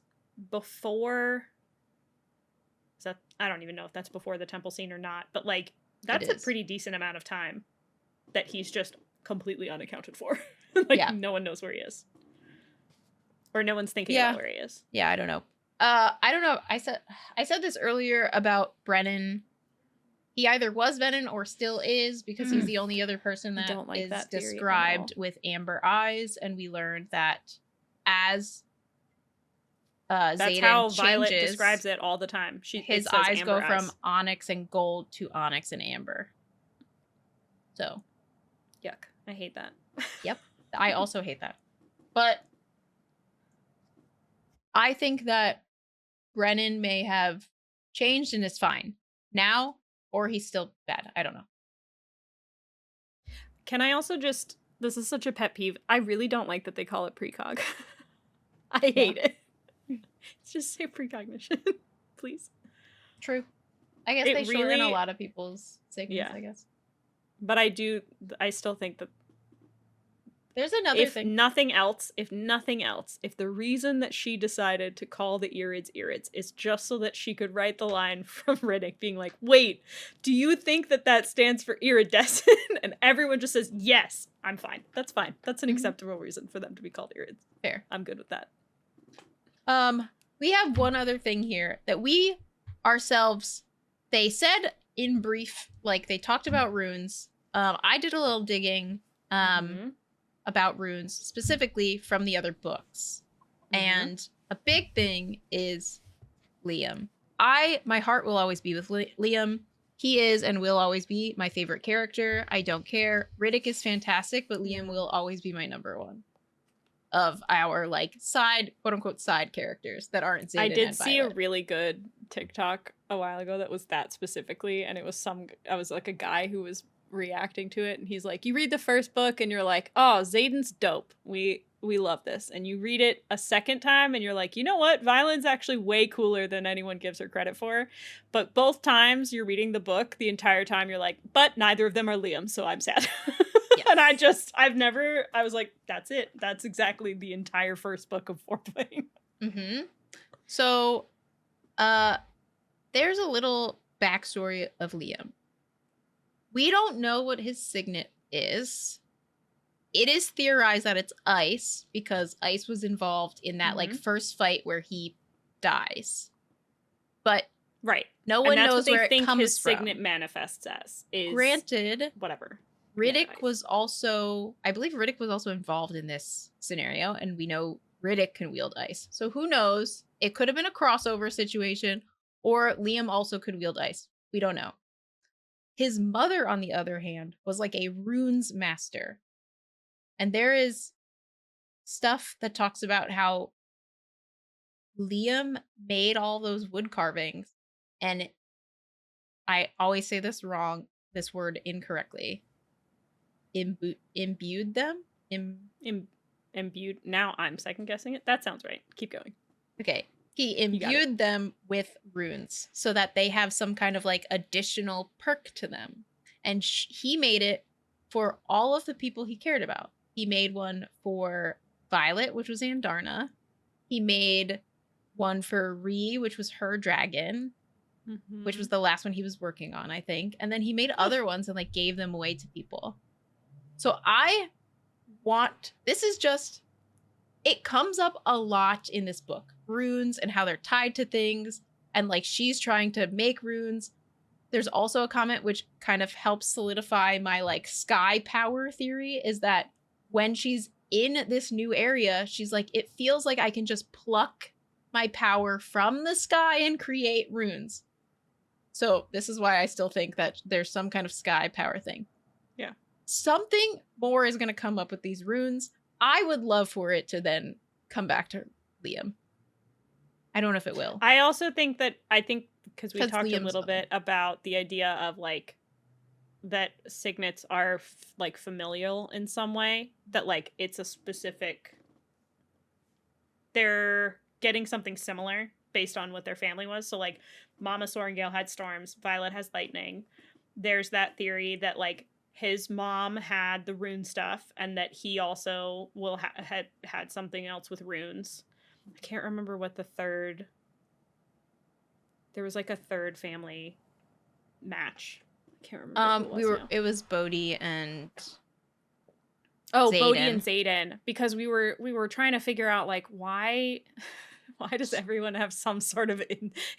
before... Is that, I don't even know if that's before the temple scene or not. But, like, that's a pretty decent amount of time that he's just completely unaccounted for. Like, no one knows where he is. Or no one's thinking about where he is. Yeah, I don't know. I don't know. I said this earlier about Brennan. He either was Venin or still is, because he's the only other person that is described with amber eyes, and we learned that as that's Xaden how changes, Violet describes it all the time. His eyes go from onyx and gold to onyx and amber. So, yuck! I hate that. Yep, I also hate that. But I think that Brennan may have changed and is fine now. Or he's still bad. I don't know. Can I also just... This is such a pet peeve. I really don't like that they call it precog. I hate it. Just say precognition, please. True. I guess they shorten a lot of people's segments, I guess. But I still think that... There's another thing. If nothing else, if the reason that she decided to call the Irids is just so that she could write the line from Riddick being like, wait, do you think that stands for iridescent? And everyone just says, yes, I'm fine. That's fine. That's an acceptable reason for them to be called Irids. Fair. I'm good with that. We have one other thing here that we ourselves, they said in brief, like they talked about runes. I did a little digging. About runes, specifically from the other books. And a big thing is Liam. My heart will always be with Liam. He is and will always be my favorite character. I don't care. Riddick is fantastic, but Liam will always be my number one of our, like, side, quote unquote, side characters that aren't Xaden. I did see a really good TikTok a while ago that was that specifically, and it was I was like a guy who was reacting to it, and he's like, you read the first book and you're like, oh, Xaden's dope, we love this, and you read it a second time and you're like, you know what, Violet's actually way cooler than anyone gives her credit for. But both times you're reading the book, the entire time you're like, but neither of them are Liam, so I'm sad. Yes. And I was like, that's it, that's exactly the entire first book of Fourplaying. So there's a little backstory of Liam. We don't know what his signet is. It is theorized that it's ice, because ice was involved in that like first fight where he dies. But no one knows where it comes from. His signet manifests as. Granted, whatever. Riddick was also, I believe Riddick was also involved in this scenario, and we know Riddick can wield ice. So who knows? It could have been a crossover situation, or Liam also could wield ice. We don't know. His mother, on the other hand, was like a runes master. And there is stuff that talks about how Liam made all those wood carvings, and I always say this word incorrectly. Imbued them? Imbued. Now I'm second guessing it. That sounds right. Keep going. Okay. He imbued them with runes so that they have some kind of like additional perk to them. And he made it for all of the people he cared about. He made one for Violet, which was Andarna. He made one for Ree, which was her dragon, which was the last one he was working on, I think. And then he made other ones and like gave them away to people. So this is just, it comes up a lot in this book. Runes and how they're tied to things. And like she's trying to make runes. There's also a comment which kind of helps solidify my like sky power theory, is that when she's in this new area, she's like, it feels like I can just pluck my power from the sky and create runes. So this is why I still think that there's some kind of sky power thing. Yeah. Something more is going to come up with these runes. I would love for it to then come back to Liam. I don't know if it will. I also think because we talked a little bit about the idea of like that signets are like familial in some way, that like it's a specific, they're getting something similar based on what their family was. So like Mama Sorrengail had storms, Violet has lightning. There's that theory that like his mom had the rune stuff and that he also had something else with runes. I can't remember what there was like a third family match. I can't remember who it was now. It was Bodhi and Bodhi and Xaden, because we were trying to figure out like why does everyone have some sort of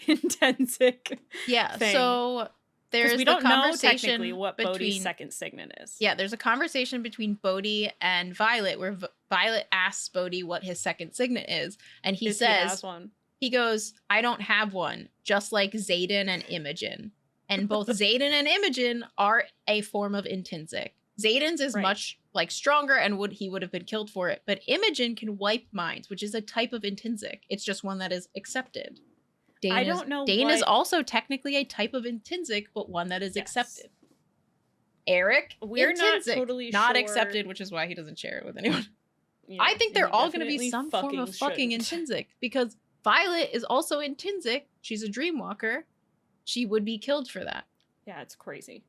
intrinsic thing? So there's we don't know technically what Bodhi's second signet is. Yeah, there's a conversation between Bodhi and Violet where Violet asks Bodhi what his second signet is, and he says, he goes, I don't have one, just like Xaden and Imogen. And both Xaden and Imogen are a form of intrinsic. Xaden's is much like stronger and he would have been killed for it, but Imogen can wipe minds, which is a type of intrinsic. It's just one that is accepted. I don't know. Dane is also technically a type of intrinsic, but one that is accepted. Eric, we're intrinsic, not totally not accepted, which is why he doesn't share it with anyone. Yeah, I think they're all going to be some form of fucking intrinsic, because Violet is also intrinsic. She's a dreamwalker. She would be killed for that. Yeah, it's crazy.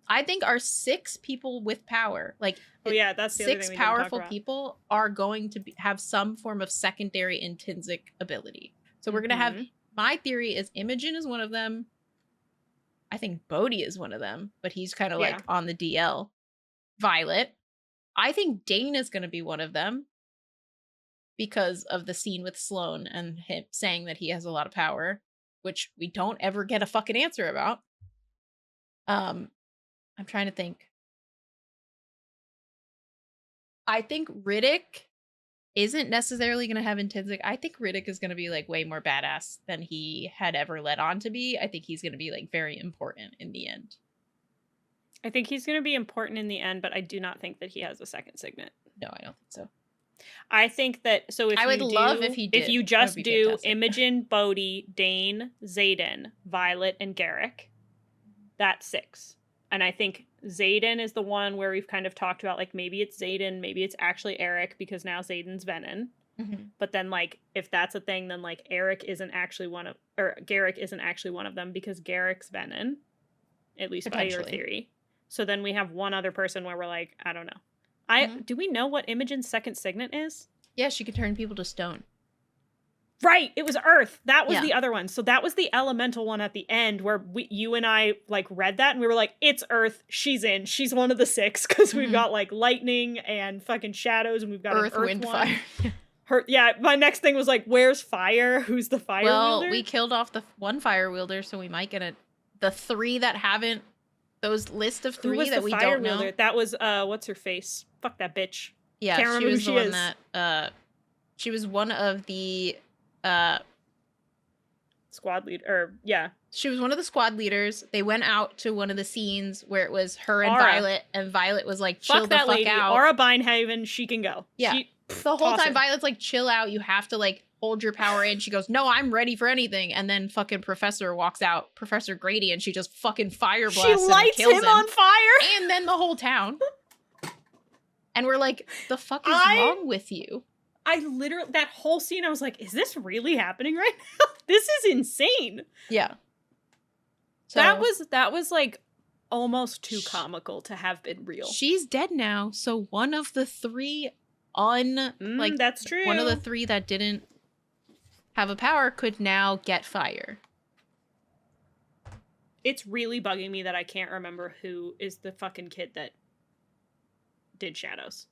I think our 6 people with power, like that's the 6 powerful people, are going to have some form of secondary intrinsic ability. So we're going to have, my theory is Imogen is one of them. I think Bodhi is one of them, but he's kind of like on the DL. Violet. I think Dane is going to be one of them because of the scene with Sloane and him saying that he has a lot of power, which we don't ever get a fucking answer about. I'm trying to think. I think Riddick isn't necessarily going to have intrinsic. I think Riddick is going to be like way more badass than he had ever led on to be. I think he's going to be like very important in the end. I think he's going to be important in the end, but I do not think that he has a second signet. No, I don't think so. I think that, so if I would love if he did. If you just do fantastic. Imogen, Bodhi, Dane, Xaden, Violet, and Garrick, that's 6. And I think Xaden is the one where we've kind of talked about, like, maybe it's Xaden, maybe it's actually Eric, because now Xaden's Venom. Mm-hmm. But then, like, if that's a thing, then, like, Garrick isn't actually one of them, because Garrick's Venom, at least by your theory. So then we have one other person where we're like, I don't know. Do we know what Imogen's second signet is? Yeah, she could turn people to stone. Right, it was Earth. That was the other one. So that was the elemental one at the end where you and I like read that and we were like, it's Earth. She's in. She's one of the 6 because we've got like lightning and fucking shadows and we've got Earth, an Earth wind, one. fire. My next thing was like, where's fire? Who's the fire wielder? Well, we killed off the one fire wielder, so we might get the 3 that haven't. Those list of 3 that we don't know. Wielder? That was what's her face? Fuck that bitch. Yeah, can't remember who she is. She was one of the squad leader, she was one of the squad leaders. They went out to one of the scenes where it was her and Violet, and Violet was like, chill the fuck lady. Out. Aura Bindhaven, she can go. Yeah, the whole time Violet's like, chill out, you have to like hold your power in. She goes, no, I'm ready for anything. And then fucking Professor walks out, Professor Grady, and she just fucking fire blasts him. She lights him on fire, and then the whole town. And we're like, the fuck is wrong with you? I literally, that whole scene, I was like, is this really happening right now? This is insane. Yeah. So, that was like almost too comical to have been real. She's dead now, so one of the three that's true. One of the three that didn't have a power could now get fire. It's really bugging me that I can't remember who is the fucking kid that did shadows.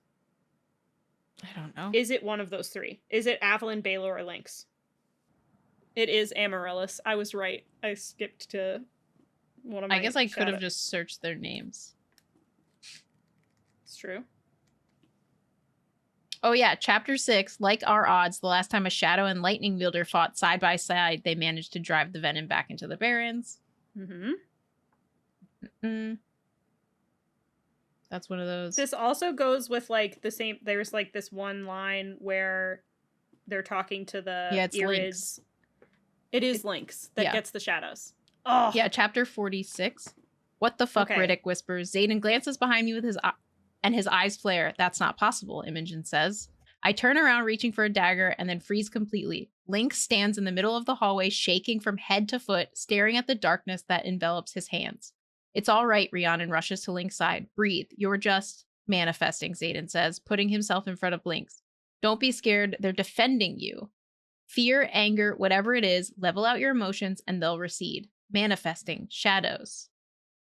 I don't know. Is it one of those three? Is it Avalon, Baylor, or Lynx? It is Amaryllis. I was right. I skipped to one of my... I guess I could have just searched their names. It's true. Oh yeah, Chapter 6, like our odds, the last time a Shadow and Lightning wielder fought side by side, they managed to drive the venom back into the Barrens. That's one of those. This also goes with, like, the same... There's, like, this one line where they're talking to the it's Irids. Lynx. It is Lynx that gets the shadows. Oh. Yeah, Chapter 46. What the fuck, Riddick whispers. Zayden glances behind me with his eyes flare. That's not possible, Imogen says. I turn around, reaching for a dagger, and then freeze completely. Lynx stands in the middle of the hallway, shaking from head to foot, staring at the darkness that envelops his hands. It's all right, Rhiannon rushes to Lynx's side. Breathe. You're just manifesting, Zayden says, putting himself in front of Lynx. Don't be scared. They're defending you. Fear, anger, whatever it is, level out your emotions and they'll recede. Manifesting. Shadows.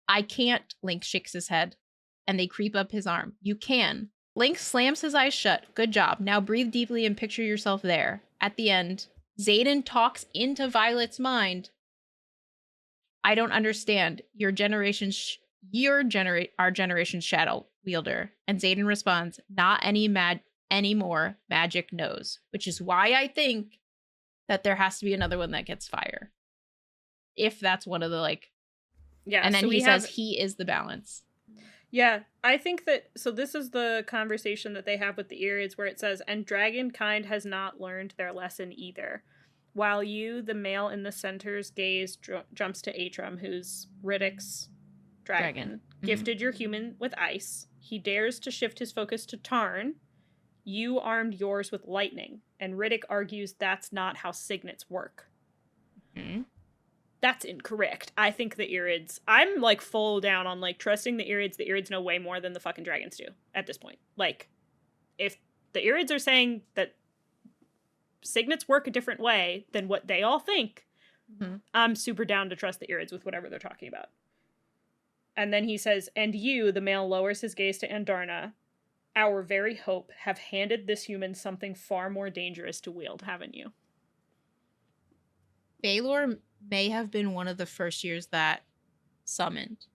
I can't, Lynx shakes his head, and they creep up his arm. You can. Lynx slams his eyes shut. Good job. Now breathe deeply and picture yourself there. At the end, Zayden talks into Violet's mind. I don't understand. Our generation's shadow wielder. And Zayden responds, not anymore. Magic knows. Which is why I think that there has to be another one that gets fire. If that's one of the, like... Yeah. And then so he says he is the balance. Yeah, I think that... So this is the conversation that they have with the Irids where it says, and dragonkind has not learned their lesson either. While you, the male in the center's gaze, jumps to Atrum, who's Riddick's dragon. Gifted your human with ice. He dares to shift his focus to Tarn. You armed yours with lightning. And Riddick argues that's not how signets work. That's incorrect. I think the Irids... I'm, like, full down on, like, trusting the Irids. The Irids know way more than the fucking dragons do at this point. Like, if the Irids are saying that signets work a different way than what they all think, I'm super down to trust the Irids with whatever they're talking about. And then he says, and you, the male lowers his gaze to Andarna, our very hope, have handed this human something far more dangerous to wield, haven't you? Baylor may have been one of the first years that summoned.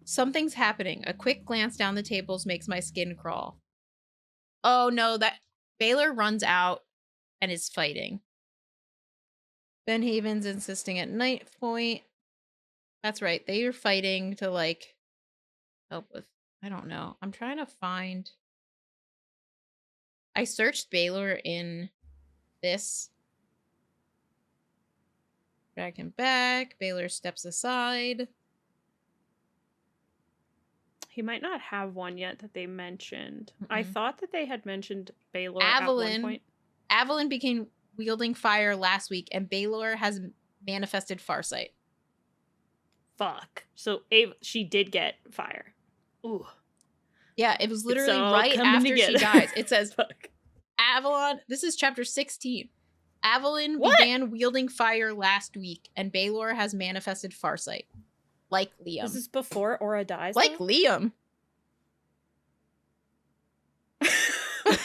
Something's happening. A quick glance down the tables makes my skin crawl. Oh no, that Baylor runs out and is fighting. Ben Haven's insisting at night point. That's right. They are fighting to, like, help with... I don't know. I'm trying to find... I searched Baylor in this. Drag him back. Baylor steps aside. He might not have one yet that they mentioned. I thought that they had mentioned Baylor at one point. Avalon began wielding fire last week, and Baylor has manifested Farsight. Fuck. So she did get fire. Ooh. Yeah, it was literally right after she dies. It says, Fuck. Avalon, this is chapter 16. Avalon began wielding fire last week, and Baylor has manifested Farsight. Like Liam. This is before Aura dies? Like Liam.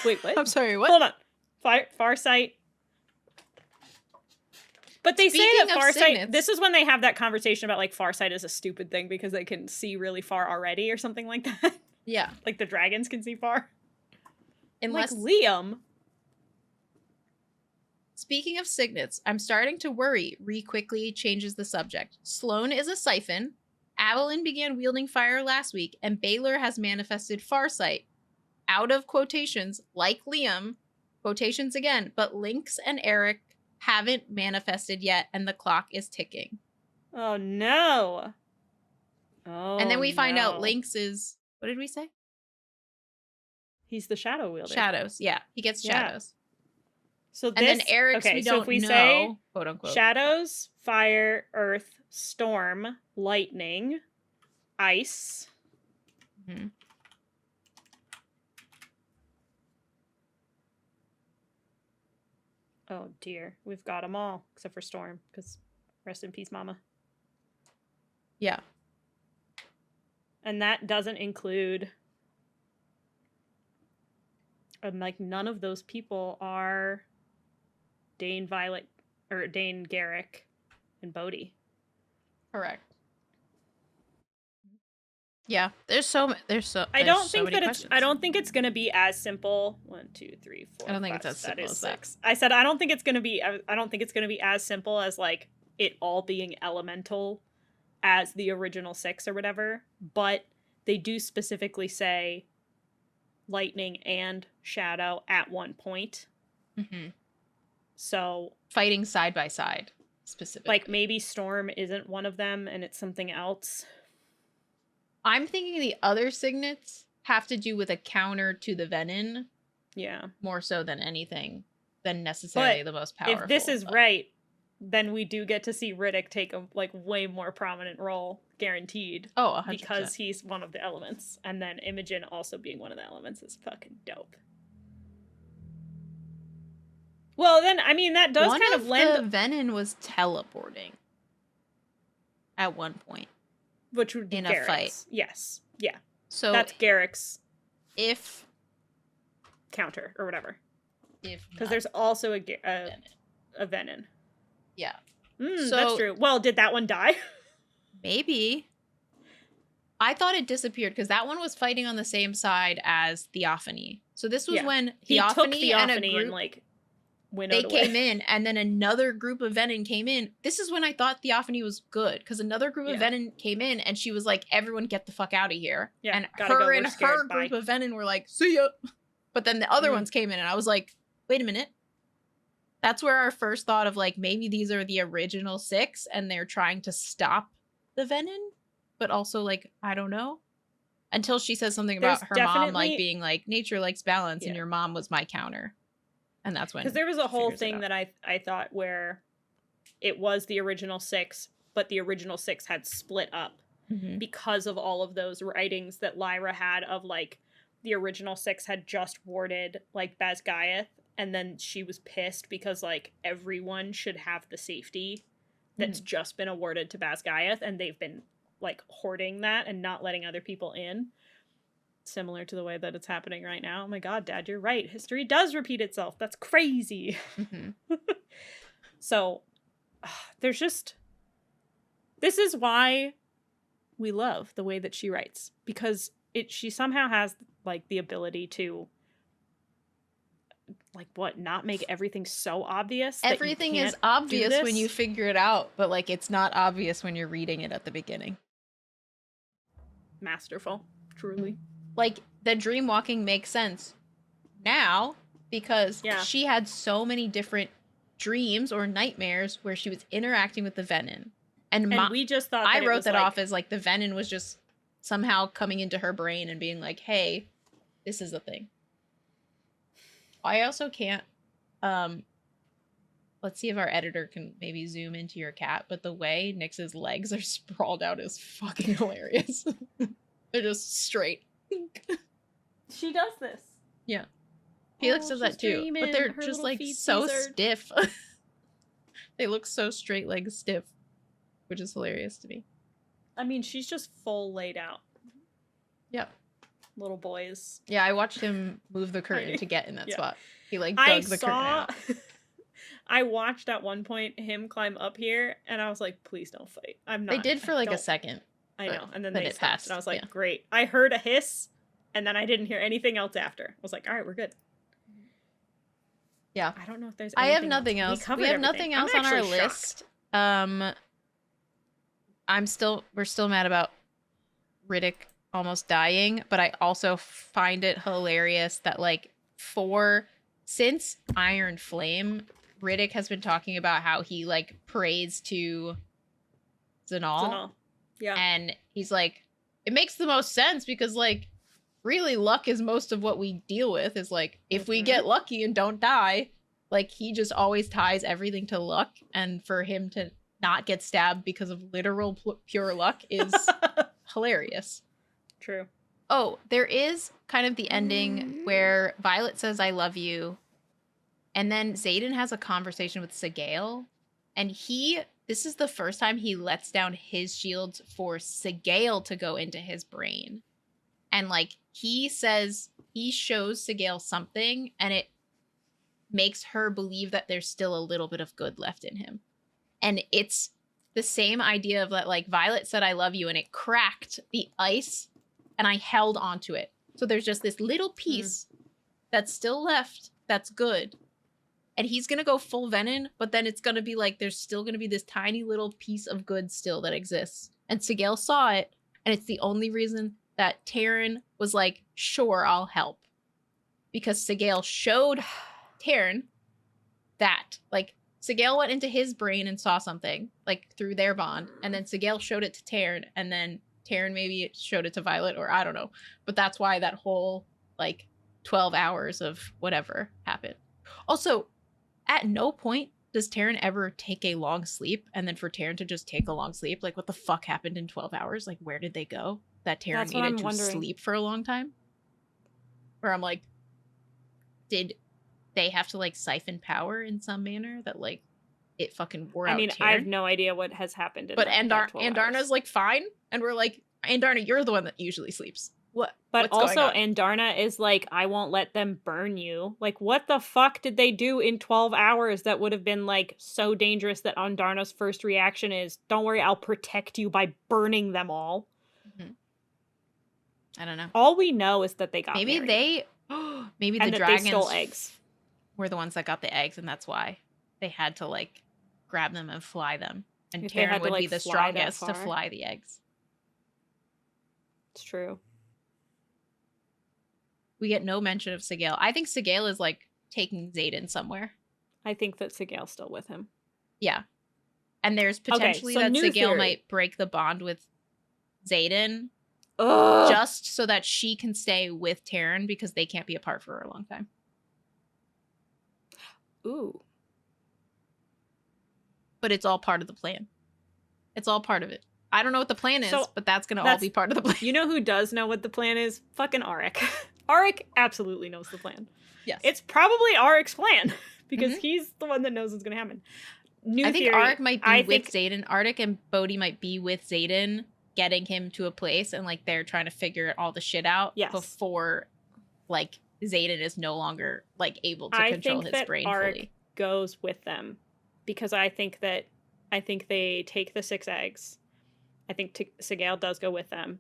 Wait, what? I'm sorry, what? Hold on. Farsight. But they say that Farsight... This is when they have that conversation about, like, Farsight is a stupid thing because they can see really far already or something like that. Yeah. Like the dragons can see far. Unless... Like Liam. Speaking of signets, I'm starting to worry. Ree quickly changes the subject. Sloane is a siphon. Avalon began wielding fire last week, and Baylor has manifested Farsight. Out of quotations, like Liam, quotations again, but Lynx and Eric haven't manifested yet, and the clock is ticking. Oh, no. Oh, and then we find out Lynx is... What did we say? He's the shadow wielder. Shadows. Yeah, he gets shadows. So this, and then Eric's, we don't if we know, say quote unquote, shadows, fire, earth, storm, lightning, ice. Mm-hmm. Oh dear, we've got them all except for Storm, because rest in peace, Mama. Yeah. And that doesn't include, like, none of those people are Dane, Violet, or Dane, Garrick, and Bodhi. Correct. Yeah, there's so I don't think it's gonna be as simple. 1, 2, 3, 4. I don't think 5, it's as simple as 6. that. I said I don't think it's gonna be. I don't think it's gonna be as simple as like it all being elemental as the original 6 or whatever. But they do specifically say lightning and shadow at one point. Mm-hmm. So fighting side by side, specifically. Like maybe Storm isn't one of them, and it's something else. I'm thinking the other signets have to do with a counter to the Venom. Yeah. More so than anything, than necessarily the most powerful. If this is right, then we do get to see Riddick take a like way more prominent role, guaranteed. Oh, 100%. Because he's one of the elements, and then Imogen also being one of the elements is fucking dope. Well, then I mean that does kind of lend. The Venom was teleporting at one point. Which would be in Garrick's. A fight. Yes. Yeah. So that's Garrick's counter or whatever. Because there's also a Venom. Yeah. So, that's true. Well, did that one die? Maybe. I thought it disappeared because that one was fighting on the same side as Theophany. So this was when Theophany and a group, and like they came in, and then another group of Venom came in. This is when I thought Theophany was good, because another group of Venom came in, and she was like, everyone get the fuck out of here. Yeah, and her and her group of Venom were like, see ya. But then the other ones came in, and I was like, wait a minute. That's where our first thought of like, maybe these are the original 6, and they're trying to stop the Venom, but also like, I don't know. Until she says something about her mom like being like, nature likes balance, and your mom was my counter. And that's when, because there was a whole thing that I thought where it was the original 6, but the original 6 had split up because of all of those writings that Lyra had of like the original 6 had just warded like Basgiath, and then she was pissed because like everyone should have the safety that's just been awarded to Basgiath, and they've been like hoarding that and not letting other people in. Similar to the way that it's happening right now. Oh my god, Dad, you're right. History does repeat itself. That's crazy. So, there's just... This is why we love the way that she writes. Because she somehow has, like, the ability to... Like, what? Not make everything so obvious? Everything is obvious when you figure it out, but, like, it's not obvious when you're reading it at the beginning. Masterful. Truly. Like, the dream walking makes sense now because she had so many different dreams or nightmares where she was interacting with the Venom. And we just thought I wrote that off as like the Venom was just somehow coming into her brain and being like, hey, this is the thing. I also can't, let's see if our editor can maybe zoom into your cat, but the way Nyx's legs are sprawled out is fucking hilarious. They're just straight. She does this. Yeah. Felix does that too. But they're just like so stiff. They look so straight legged stiff, which is hilarious to me. I mean, she's just full laid out. Yep. Little boys. Yeah, I watched him move the curtain to get in that spot. He like dug the curtain out. I watched at one point him climb up here, and I was like, please don't fight. I'm not. They did for like a second. I know. And then they stopped, and I was like, great. I heard a hiss, and then I didn't hear anything else after. I was like, all right, we're good. Yeah. I don't know if there's anything I have nothing else. We have nothing else on our list. We're still mad about Riddick almost dying, but I also find it hilarious that like since Iron Flame, Riddick has been talking about how he like prays to Zanal. Yeah. And he's like, it makes the most sense because like really luck is most of what we deal with, is like, if we get lucky and don't die, like, he just always ties everything to luck, and for him to not get stabbed because of literal pure luck is hilarious. True. Oh, there is kind of the ending where Violet says, I love you. And then Xaden has a conversation with Sigale. And this is the first time he lets down his shields for Sigale to go into his brain. And like, he shows Sigale something, and it makes her believe that there's still a little bit of good left in him. And it's the same idea of that, like, Violet said, I love you, and it cracked the ice, and I held onto it. So there's just this little piece that's still left that's good. And he's going to go full Venom, but then it's going to be like, there's still going to be this tiny little piece of good still that exists. And Sigale saw it, and it's the only reason that Terran was like, sure, I'll help. Because Sigale showed Terran that, like, Sigale went into his brain and saw something, like, through their bond, and then Sigale showed it to Terran, and then Terran maybe showed it to Violet, or I don't know. But that's why that whole, like, 12 hours of whatever happened. Also, at no point does Terran ever take a long sleep, and then for Terran to just take a long sleep, like, what the fuck happened in 12 hours? Like, where did they go? That Terran needed to sleep for a long time? Where I'm like, did they have to, like, siphon power in some manner that, like, it fucking wore out Terran? I have no idea what has happened in Andarna's like, fine, and we're like, Andarna, you're the one that usually sleeps. What? But also, Andarna is like, I won't let them burn you. Like, what the fuck did they do in 12 hours that would have been, like, so dangerous that Andarna's first reaction is, don't worry, I'll protect you by burning them all? Mm-hmm. I don't know. All we know is that they got maybe married. Maybe and the dragons they stole eggs. Were the ones that got the eggs, and that's why they had to, like, grab them and fly them. And If Terran would to, like, be the strongest to fly the eggs. It's true. We get no mention of Sigale. I think Sigale is, like, taking Xaden somewhere. I think that Sigale's still with him. Yeah. And there's potentially that Sigale theory. might break the bond with Xaden just so that she can stay with Terran, because they can't be apart for a long time. Ooh. But it's all part of the plan. It's all part of it. I don't know what the plan is, but that's going to all be part of the plan. You know who does know what the plan is? Fucking Auric. Auric absolutely knows the plan. Yes. It's probably Auric's plan, because he's the one that knows what's going to happen. I think Auric might be with Xaden. Auric and Bodhi might be with Xaden, getting him to a place, and, like, they're trying to figure all the shit out before, like, Xaden is no longer, like, able to control his brain Auric fully. Goes with them, because I think they take the 6 eggs. I think Sigale does go with them,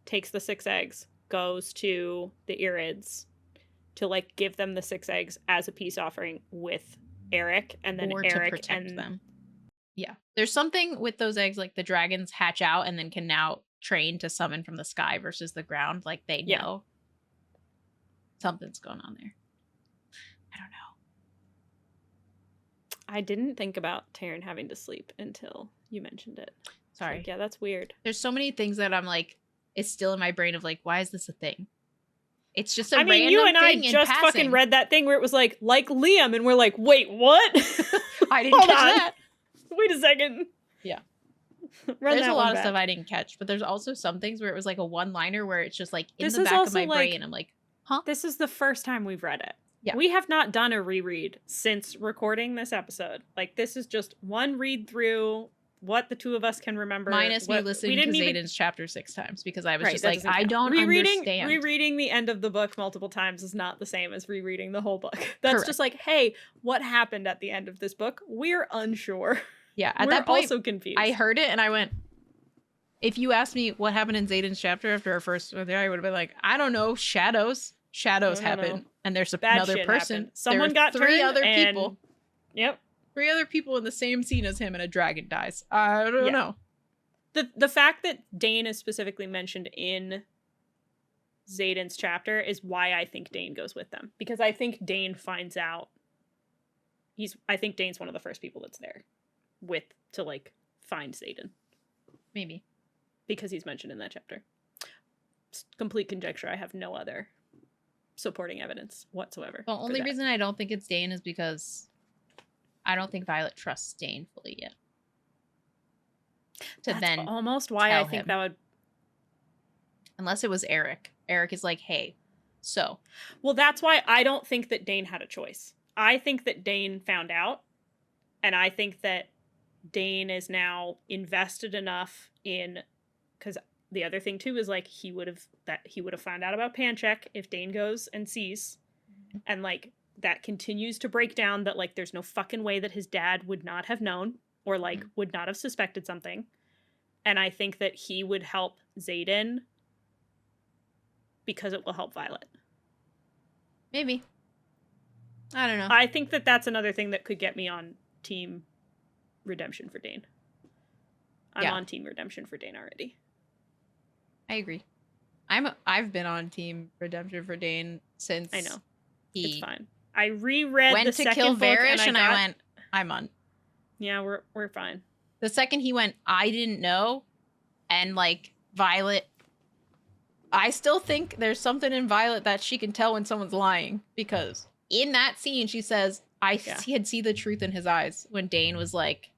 takes the 6 eggs, goes to the Irids to, like, give them the 6 eggs as a peace offering with Eric, and then Eric to protect them. Yeah. There's something with those eggs, like, the dragons hatch out and then can now train to summon from the sky versus the ground. Like, they know something's going on there. I don't know. I didn't think about Terran having to sleep until you mentioned it. Sorry. Like, yeah, that's weird. There's so many things that I'm like, it's still in my brain of, like, why is this a thing? It's just a random thing. You and I just fucking read that thing where it was like Liam, and we're like, wait, what? I didn't catch that. Wait a second. Yeah. There's a lot of stuff I didn't catch, but there's also some things where it was like a one-liner where it's just like in the back of my brain. I'm like, huh? This is the first time we've read it. Yeah. We have not done a reread since recording this episode. Like, this is just one read through what the two of us can remember. Minus me listening to Xaden's chapter 6 times, because I was just like, I don't understand. Rereading the end of the book multiple times is not the same as rereading the whole book. That's just like, hey, what happened at the end of this book? We're unsure. Yeah, at that point, also confused. I heard it and I went, if you asked me what happened in Xaden's chapter after our first one there, I would have been like, I don't know, shadows happen. And there's another person. Happened. Someone got 3 other people. Yep. 3 other people in the same scene as him, and a dragon dies. I don't know. The fact that Dane is specifically mentioned in Xaden's chapter is why I think Dane goes with them. Because I think Dane finds out. I think Dane's one of the first people that's there to like find Xaden. Maybe. Because he's mentioned in that chapter. complete conjecture. I have no other supporting evidence whatsoever. The only reason I don't think it's Dane is because I don't think Violet trusts Dane fully yet. That's almost why I think that would... Unless it was Eric. Eric is like, hey, so. Well, that's why I don't think that Dane had a choice. I think that Dane found out, and I think that Dane is now invested enough in... Because the other thing, too, is, like, he would have found out about Pancheck if Dane goes and sees. And, like, that continues to break down that, like, there's no fucking way that his dad would not have known or, like, would not have suspected something. And I think that he would help Xaden because it will help Violet. Maybe. I don't know. I think that that's another thing that could get me on Team Redemption for Dane. I'm on Team Redemption for Dane already. I agree. I've been on Team Redemption for Dane since I know. It's fine. I reread the second book and I went, I'm on. Yeah, we're fine. The second he went, I didn't know, and like Violet, I still think there's something in Violet that she can tell when someone's lying, because in that scene she says, I had see the truth in his eyes when Dane was like,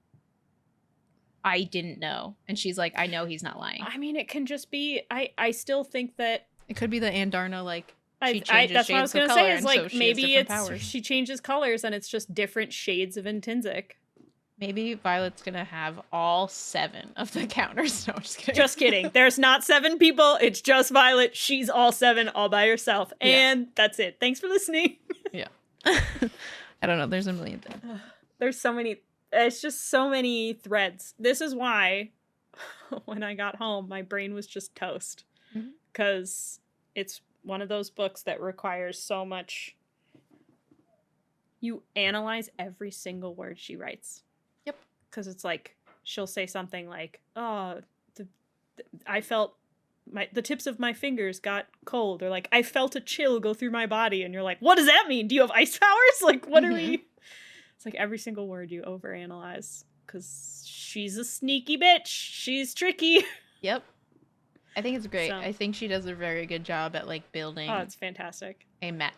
I didn't know, and she's like, I know he's not lying. I mean, it can just be. I still think that it could be the Andarna, like. That's what I was gonna say. Is like maybe she changes colors and it's just different shades of intrinsic. Maybe Violet's gonna have all 7 of the counters. No, I'm just kidding. Just kidding. There's not 7 people. It's just Violet. She's all 7 all by herself, and that's it. Thanks for listening. Yeah. I don't know. There's a million things. There's so many. It's just so many threads. This is why when I got home, my brain was just toast, because it's one of those books that requires so much. You analyze every single word she writes. Yep. Because it's like, she'll say something like, oh, I felt the tips of my fingers got cold, or like, I felt a chill go through my body, and you're like, what does that mean? Do you have ice powers? Like, what are we? It's like every single word you overanalyze, because she's a sneaky bitch. She's tricky. Yep. I think it's great. So, I think she does a very good job at like building. Oh, it's fantastic.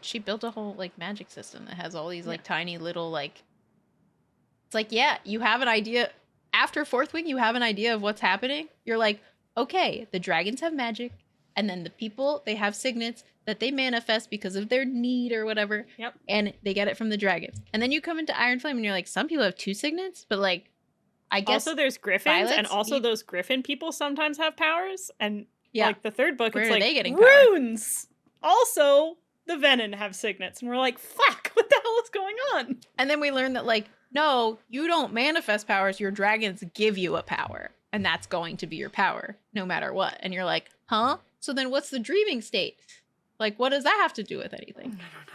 She built a whole like magic system that has all these like tiny little like. It's like, yeah, you have an idea. After Fourth Wing, you have an idea of what's happening. You're like, okay, the dragons have magic, and then the people, they have signets that they manifest because of their need or whatever. Yep. And they get it from the dragons. And then you come into Iron Flame and you're like, some people have 2 signets, but like, I guess also there's griffins, and also those griffin people sometimes have powers, and like the third book, it's like they getting runes. Power? Also, the Venom have signets, and we're like, fuck, what the hell is going on? And then we learn that like, no, you don't manifest powers. Your dragons give you a power, and that's going to be your power no matter what. And you're like, huh? So then what's the dreaming state? Like, what does that have to do with anything? I don't know.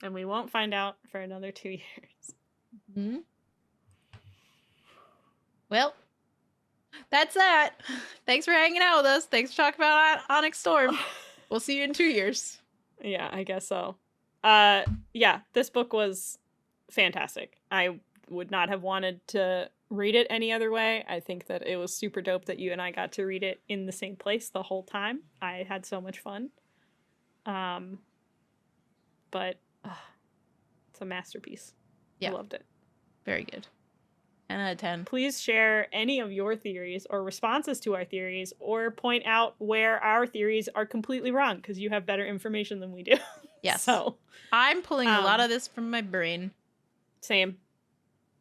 And we won't find out for another 2 years. Mm-hmm. Well, that's that. Thanks for hanging out with us. Thanks for talking about Onyx Storm. We'll see you in 2 years. Yeah, I guess so. Yeah, this book was fantastic. I would not have wanted to read it any other way. I think that it was super dope that you and I got to read it in the same place the whole time. I had so much fun. But it's a masterpiece. Yeah. I loved it. Very good. 10 out of 10. Please share any of your theories or responses to our theories, or point out where our theories are completely wrong, because you have better information than we do. Yes. So I'm pulling a lot of this from my brain. Same.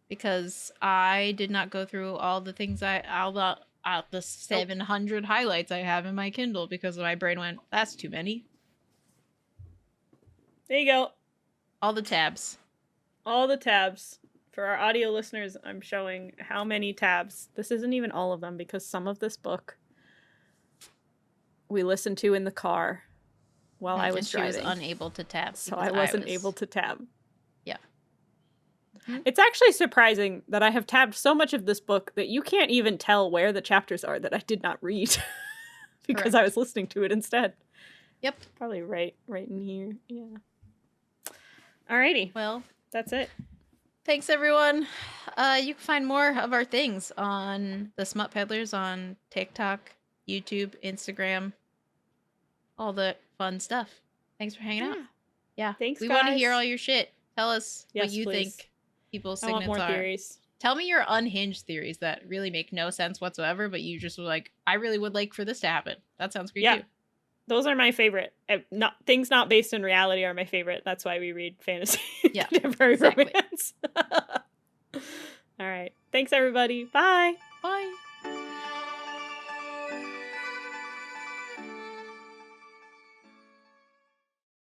Because I did not go through all the things all the 700 highlights I have in my Kindle, because my brain went, that's too many. There you go. All the tabs. All the tabs. For our audio listeners, I'm showing how many tabs. This isn't even all of them, because some of this book we listened to in the car while I was driving. She was unable to tab. So I wasn't able to tab. Yeah. It's actually surprising that I have tabbed so much of this book that you can't even tell where the chapters are that I did not read. Because I was listening to it instead. Yep. Probably right in here. Yeah. Alrighty. Well, that's it. Thanks, everyone. You can find more of our things on the Smut Peddlers on TikTok, YouTube, Instagram, all the fun stuff. Thanks for hanging out. Yeah. Thanks, we guys. want to hear all your shit. Tell us what you please. think people's I signets want more are. theories. Tell me your unhinged theories that really make no sense whatsoever, but you just were like, I really would like for this to happen. That sounds great too. Those are my favorite. Things not based in reality are my favorite. That's why we read fantasy. Yeah, contemporary romance. All right. Thanks, everybody. Bye. Bye.